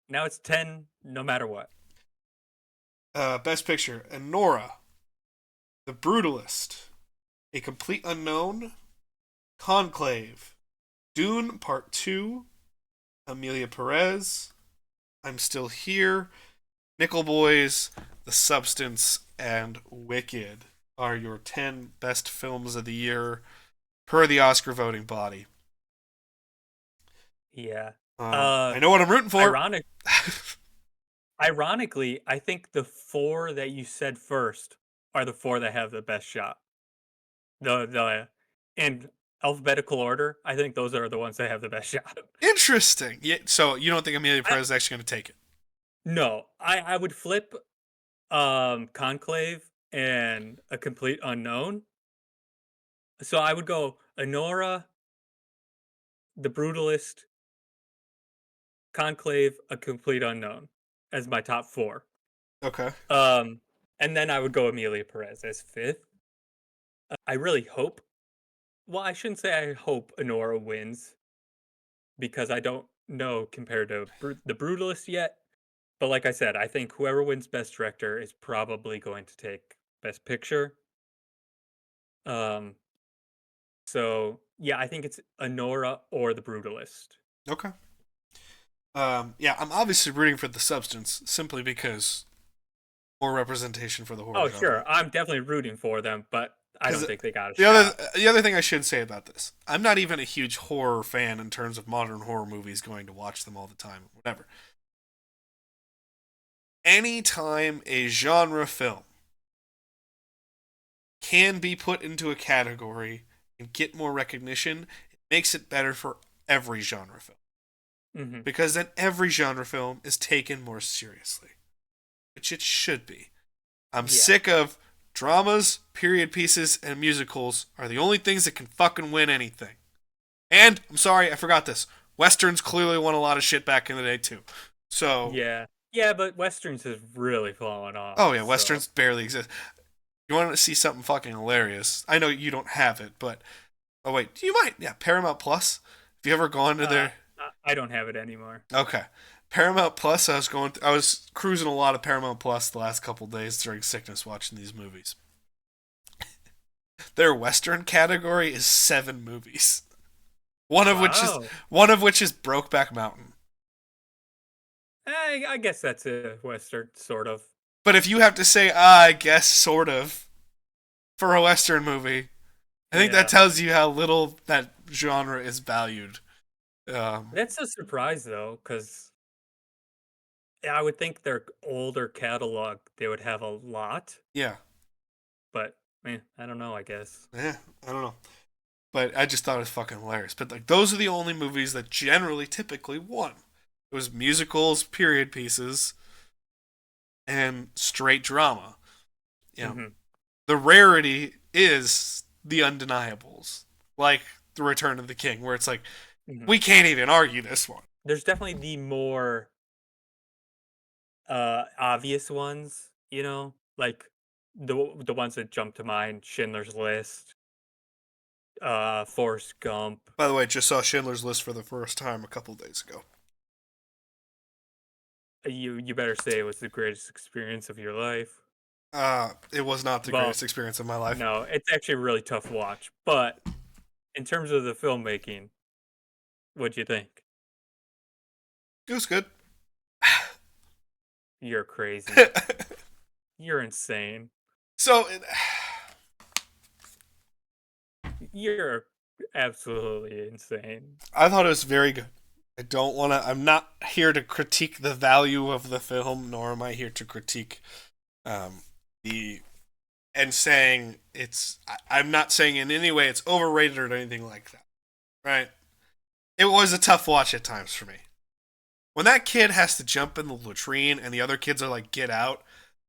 Now it's 10 no matter what. Best Picture, Nora, The Brutalist, A Complete Unknown, Conclave, Dune Part 2, Amelia Perez, I'm Still Here, Nickel Boys, The Substance, and Wicked are your 10 best films of the year per the Oscar voting body. Yeah. I know what I'm rooting for. Ironic Ironically, I think the 4 that you said first are the 4 that have the best shot. The in alphabetical order, I think those are the ones that have the best shot. Interesting. Yeah, so you don't think Amelia I Perez is actually going to take it? No, I would flip, Conclave and A Complete Unknown. So I would go Anora, The Brutalist, Conclave, A Complete Unknown as my top 4. Okay. Um, and then I would go Amelia Perez as 5th. I really hope, well, I shouldn't say I hope Anora wins because I don't know compared to The Brutalist yet. But like I said, I think whoever wins Best Director is probably going to take Best Picture. Um, so yeah, I think it's Anora or The Brutalist. Okay. Yeah, I'm obviously rooting for The Substance simply because more representation for the horror Oh, genre. sure, I'm definitely rooting for them, but I Because don't think they got a the other shot. the other thing I should say about this, I'm not even a huge horror fan in terms of modern horror movies, going to watch them all the time, whatever. Anytime a genre film can be put into a category and get more recognition, it makes it better for every genre film. Hmm. Because then every genre film is taken more seriously, which it should be. I'm Yeah, sick of dramas, period pieces, and musicals are the only things that can fucking win anything. And I'm sorry, I forgot this. Westerns clearly won a lot of shit back in the day too. So, yeah, yeah. But westerns has really fallen off. oh yeah, So westerns barely exist. You want to see something fucking hilarious? I know you don't have it, but oh wait, you might. Yeah, Paramount Plus. Have you ever gone to uh, their? I don't have it anymore. Okay, Paramount Plus. I was cruising a lot of Paramount Plus the last couple days during sickness, watching these movies. Their Western category is 7 movies. One of which is Wow. Brokeback Mountain. I guess that's a western, sort of. But if you have to say, I guess sort of for a Western movie, I think that Yeah, tells you how little that genre is valued. Um, that's a surprise though, because I would think their older catalog they would have a lot, yeah, but I don't know. I guess. yeah, I don't know, but I just thought it was fucking hilarious. But like, those are the only movies that generally, typically won. It was musicals, period pieces, and straight drama. You know, Hmm. the rarity is the undeniables, like The Return of the King, where it's like Mhm. We can't even argue this one. There's definitely the more obvious ones, you know, like the ones that jump to mind: Schindler's List, Forrest Gump. By the way, just saw Schindler's List for the first time a couple days ago. You better say it was the greatest experience of your life. It was not the Well, greatest experience of my life. no, it's actually a really tough watch. But in terms of the filmmaking, what'd you think? It was good. You're crazy. You're insane. So, You're absolutely insane. I thought it was very good. I don't want to. I'm not here to critique the value of the film, nor am I here to critique um, the and saying it's. I'm not saying in any way it's overrated or anything like that. Right? It was a tough watch at times for me. When that kid has to jump in the latrine and the other kids are like, "Get out,"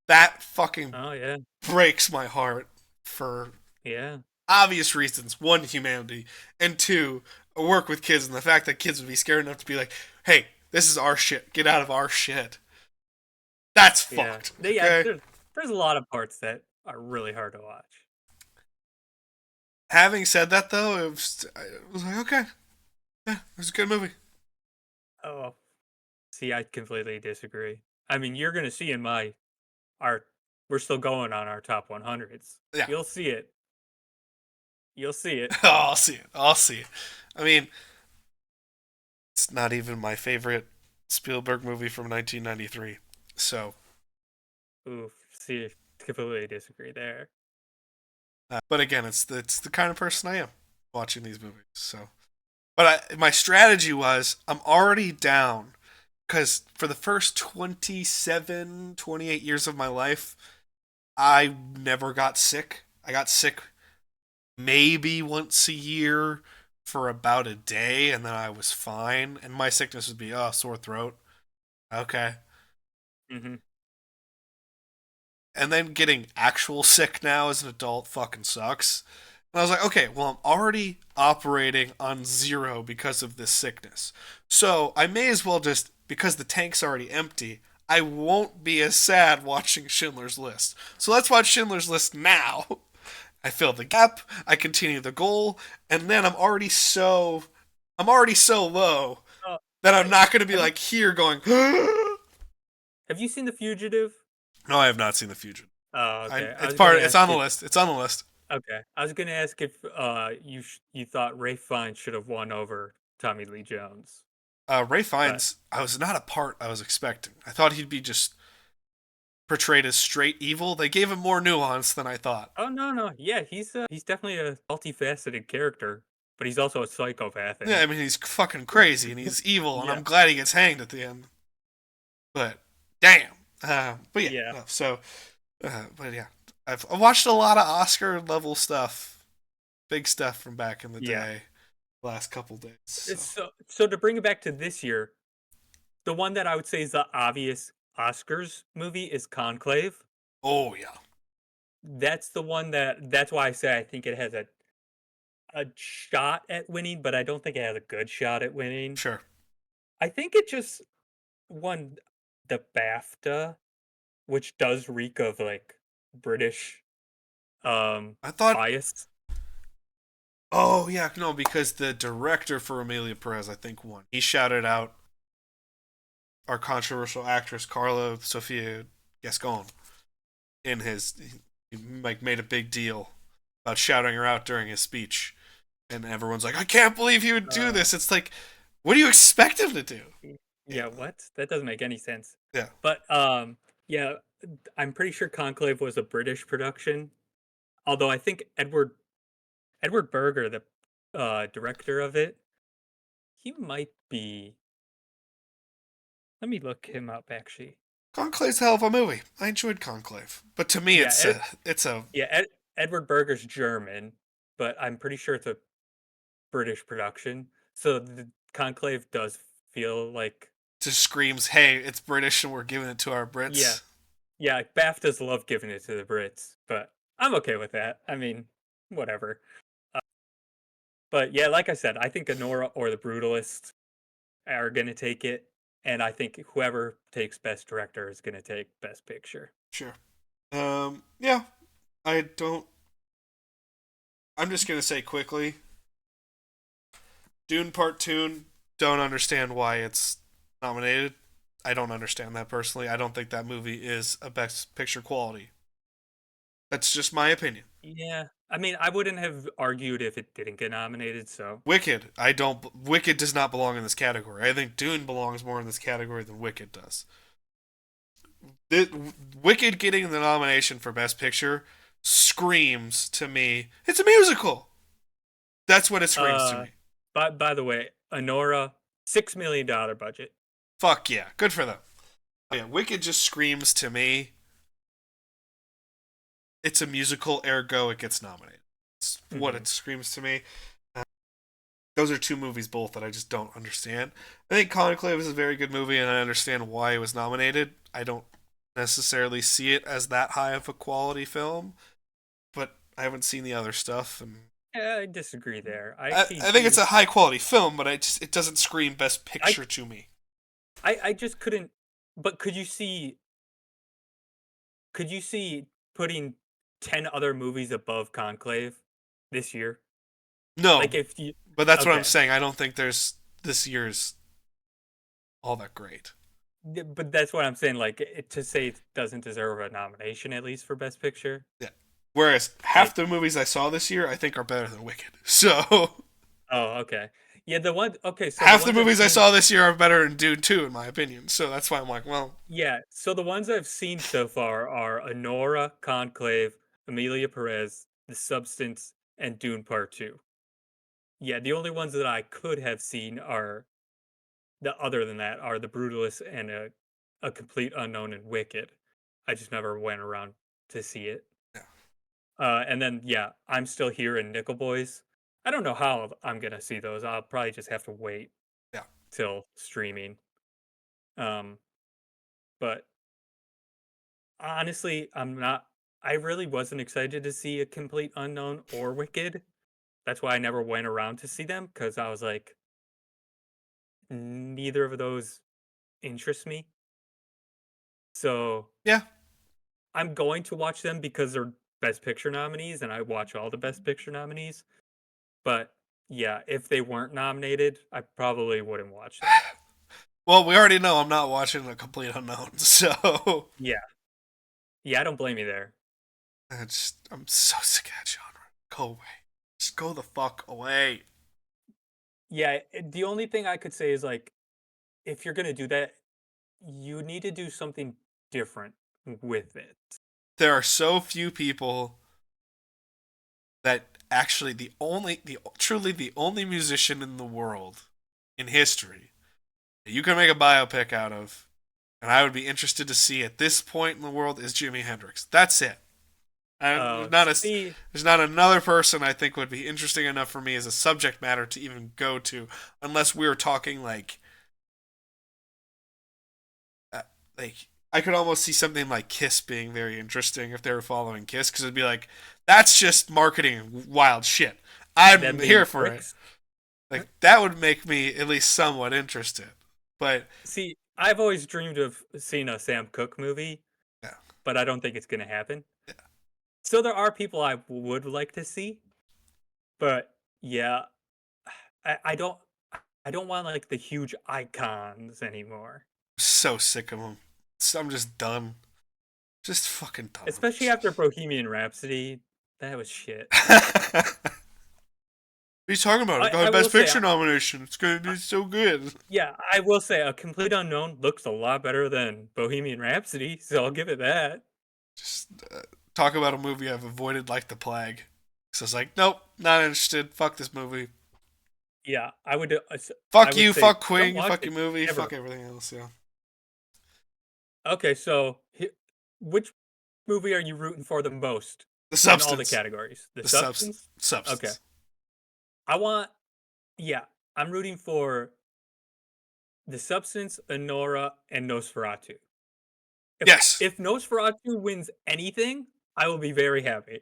that fucking Oh yeah, breaks my heart for yeah, obvious reasons. One, humanity, and two, work with kids and the fact that kids would be scared enough to be like, hey, this is our shit. Get out of our shit. That's yeah. fucked. Yeah, Okay? there's a lot of parts that are really hard to watch. Having said that, though, it was like, okay. Yeah, it was a good movie. Oh, see, I completely disagree. I mean, you're gonna see in my our we're still going on our top 100s. Yeah. You'll see it. You'll see it. I'll see it. I'll see it. I mean, it's not even my favorite Spielberg movie from 1993. So, Oof. See, completely disagree there. but again, it's the kind of person I am watching these movies. So, but my strategy was I'm already down because for the first 27, 28 years of my life, I never got sick. I got sick maybe once a year for about a day, and then I was fine. And my sickness would be, oh, sore throat. Okay. Hmm. And then getting actual sick now as an adult fucking sucks. And I was like, okay, well, I'm already operating on zero because of this sickness. So I may as well just, because the tank's already empty, I won't be as sad watching Schindler's List. So let's watch Schindler's List now. I fill the gap, I continue the goal, and then I'm already so low Uh, that I'm I, not going to be have you like here going, no, have you seen The Fugitive? I have not seen The Fugitive. Oh, okay. I It's was gonna it's ask on the if list. It's on the list. okay. I was gonna ask if you thought Ray Fiennes should have won over Tommy Lee Jones, Ray but Fiennes, I was not a part I was expecting. I thought he'd be just portrayed as straight evil. They gave him more nuance than I thought. oh no, yeah, he's definitely a multifaceted character, but he's also a psychopath in Yeah, I it. mean he's fucking crazy and he's evil, and Yeah, I'm glad he gets hanged at the end. But damn. But yeah, yeah, no, so but yeah, I've watched a lot of Oscar level stuff, big stuff from back in the yeah. day, last couple days. So So to bring it back to this year, the one that I would say is the obvious Oscars movie is Conclave. oh yeah, That's the one that's why I say I think it has a shot at winning, but I don't think it has a good shot at winning. sure. I think it just won the BAFTA, which does reek of like British I thought, bias. oh yeah, no, because the director for Amelia Perez, I think, won. He shouted out our controversial actress Carla Sofia Gascon in his, he like made a big deal about shouting her out during his speech, and everyone's like, I can't believe he would do Uh, this. It's like, what do you expect him to do? Yeah, yeah, what? That doesn't make any sense. yeah. But yeah, I'm pretty sure Conclave was a British production. Although I think Edward Berger, the director of it, he might be. Let me look him up. Actually, Conclave's a hell of a movie. I enjoyed Conclave, but to me, yeah, it's a yeah. Edward Berger's German, but I'm pretty sure it's a British production. So the Conclave does feel like just screams, "Hey, it's British, and we're giving it to our yeah, Brits." yeah. BAFTAs love giving it to the Brits, but I'm okay with that. I mean, whatever. But yeah, like I said, I think Anora or The Brutalist are gonna take it, and I think whoever takes Best Director is gonna take Best Picture. Sure. Yeah, I don't. I'm just gonna say quickly, Dune Part Two. Don't understand why it's nominated. I don't understand that personally. I don't think that movie is a Best Picture quality. That's just my opinion. Yeah, I mean, I wouldn't have argued if it didn't get nominated. So Wicked. I don't. Wicked does not belong in this category. I think Dune belongs more in this category than Wicked does. Wicked getting the nomination for Best Picture screams to me. It's a musical. That's what it screams to Uh, me. by the way, Anora, $6 million budget. Fuck yeah, good for them. Oh, yeah, Wicked just screams to me. It's a musical, ergo it gets nominated. It's what it screams to me. Those are two movies both that I just don't understand. I think Conclave is a very good movie, and I understand why it was nominated. I don't necessarily see it as that high of a quality film, but I haven't seen the other stuff, and Yeah, I disagree there. I I, see I think it's Dune. a high quality film, but it doesn't scream Best I Picture to me. I just couldn't. But could you see putting 10 other movies above Conclave this year? No, Like if you but that's what I'm okay, saying. I don't think there's this year's all that great. but that's what I'm saying. Like to say it doesn't deserve a nomination at least for Best Picture. Yeah. Whereas half Like the movies I saw this year, I think are better than Wicked. So oh okay, yeah the one okay so the half the ones I've movies I seen saw this year are better than Dune 2, in my opinion. So that's why I'm like, well, yeah so the ones I've seen so far are Honora, Conclave, Amelia Perez, The Substance, and Dune Part Two. Yeah, the only ones that I could have seen are the other than that are The Brutalist and a Complete Unknown and Wicked. I just never went around to see it. yeah, And then yeah, I'm Still Here in Nickel Boys. I don't know how I'm gonna see those. I'll probably just have to wait yeah. till streaming. Um, but honestly, I'm not. I really wasn't excited to see a Complete Unknown or Wicked. That's why I never went around to see them because I was like, neither of those interest me. So Yeah. I'm going to watch them because they're Best Picture nominees, and I watch all the Best Picture nominees. But yeah, if they weren't nominated, I probably wouldn't watch them. Well, we already know I'm not watching A Complete Unknown, so Yeah, yeah, I don't blame you there. I'm so sick of that genre. Go away. Just go the fuck away. Yeah, the only thing I could say is like, if you're gonna do that, you need to do something different with it. There are so few people that actually truly the only musician in the world in history that you can make a biopic out of, and I would be interested to see at this point in the world is Jimi Hendrix. That's it. Uh, see, There's not another person I think would be interesting enough for me as a subject matter to even go to, unless we were talking uh, like I could almost see something like Kiss being very interesting if they were following Kiss, because it'd be like that's just marketing wild shit. them I'm being here for it. pricks. Like that would make me at least somewhat interested. But See, I've always dreamed of seeing a Sam Cooke movie, yeah, but I don't think it's gonna happen. yeah. So there are people I would like to see, but yeah, I I don't want like the huge icons anymore, So sick of them. I'm just done. Just fucking done with especially this after Bohemian Rhapsody. That was shit. shit. What are you talking about? It got I a will Best say, Picture nomination. It's gonna be so good. yeah, I will say, A Complete Unknown looks a lot better than Bohemian Rhapsody, so I'll give it that. Just talk about a movie I've avoided like the plague. So it's like, nope, not interested. Fuck this movie. Yeah, I Fuck would you. say Fuck don't Queen. watch Fuck it your movie. ever. Fuck everything else. Yeah. Okay, so which movie are you rooting for the most The in all the substance. categories? The The substance. Substance? Okay. Substance. I want yeah, I'm rooting for The Substance, Anora, and Nosferatu. If Yes. if Nosferatu wins anything, I will be very happy.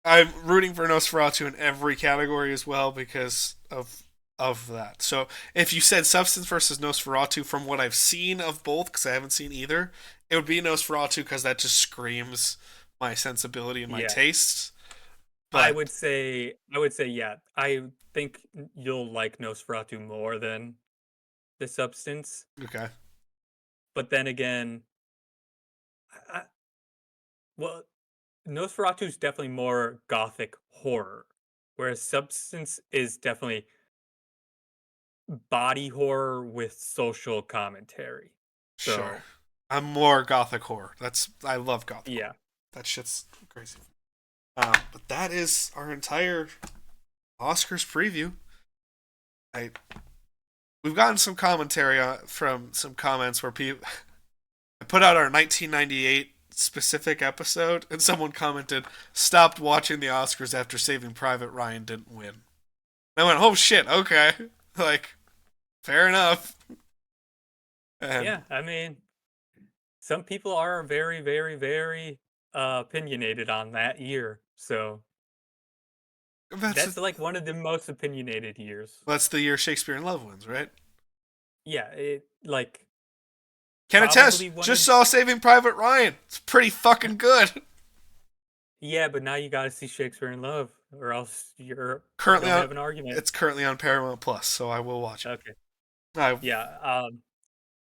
I'm rooting for Nosferatu in every category as well because of that. So if you said Substance versus Nosferatu, from what I've seen of both, because I haven't seen either, it would be Nosferatu because that just screams my sensibility and my Yeah. tastes. I But would say I would say yeah. I think you'll like Nosferatu more than The Substance. okay, But then again, I, well, Nosferatu is definitely more gothic horror, whereas Substance is definitely body horror with social commentary. sure. So, I'm more gothic horror. I love gothic horror. yeah. That shit's crazy. But that is our entire Oscars preview. I We've gotten some commentary from some comments where people I put out our 1998 specific episode, and someone commented, "Stopped watching the Oscars after Saving Private Ryan didn't win." And I went, "Oh shit, okay, like fair enough." And Yeah, I mean, some people are very, very, very opinionated on that year. So, that's that's like one of the most opinionated years. that's the year Shakespeare in Love wins, right? Yeah, it like Can attest. probably one Just of saw Saving Private Ryan. It's pretty fucking good. yeah, but now you got to see Shakespeare in Love, or else you Currently don't on have an argument. It's currently on Paramount Plus, so I will watch it. Okay, I yeah,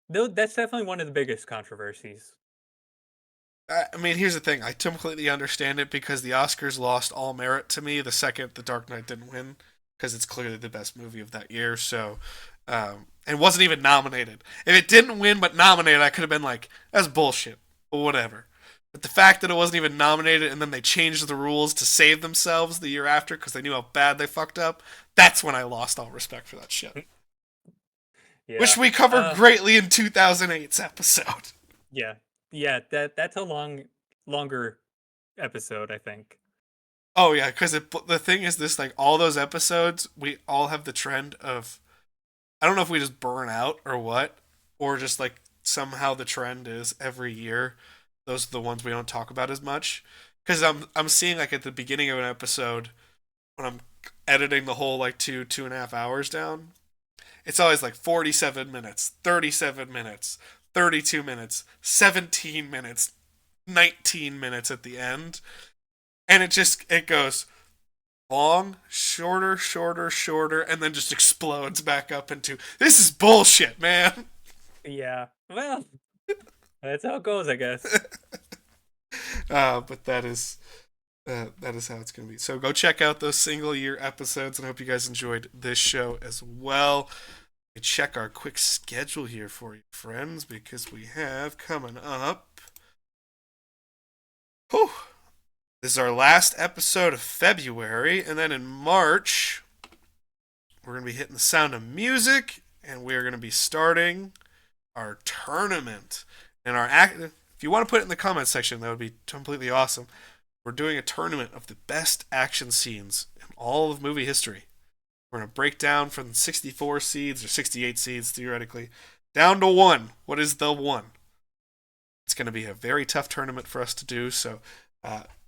though that's definitely one of the biggest controversies. I mean, here's the thing. I completely understand it because the Oscars lost all merit to me the second The Dark Knight didn't win, because it's clearly the best movie of that year. So, and wasn't even nominated. If it didn't win but nominated, I could have been like, "That's bullshit," but whatever. But the fact that it wasn't even nominated and then they changed the rules to save themselves the year after because they knew how bad they fucked up, that's when I lost all respect for that shit. Which Yeah, we covered greatly in 2008's episode. yeah, yeah. That's a longer episode, I think. Oh yeah, because the thing is this, like all those episodes, we all have the trend of, I don't know if we just burn out or what, or just like somehow the trend is every year those are the ones we don't talk about as much. Because I'm seeing like at the beginning of an episode when I'm editing the whole like 2.5 hours down, it's always like 47 minutes, 37 minutes, 32 minutes, 17 minutes, 19 minutes at the end, and it goes long, shorter, shorter, shorter, and then just explodes back up into, "This is bullshit, man." Yeah. Well, that's how it goes, I guess. But that is how it's gonna be. So go check out those single year episodes, and I hope you guys enjoyed this show as well. Check our quick schedule here for you, friends, because we have coming up. Whew, this is our last episode of February, and then in March, we're going to be hitting the Sound of Music, and we're going to be starting our tournament. And if you want to put it in the comments section, that would be completely awesome. We're doing a tournament of the best action scenes in all of movie history. We're going to break down from 64 seeds, or 68 seeds theoretically, down to one. What is the one? It's going to be a very tough tournament for us to do, so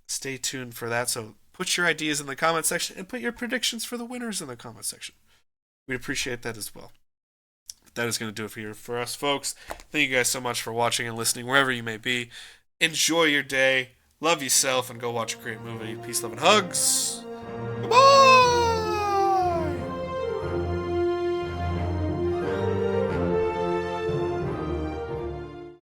stay tuned for that. So put your ideas in the comment section and put your predictions for the winners in the comment section. We'd appreciate that as well. But that is going to do it for us, folks. Thank you guys so much for watching and listening, wherever you may be. Enjoy your day. Love yourself and go watch a great movie. Peace, love, and hugs.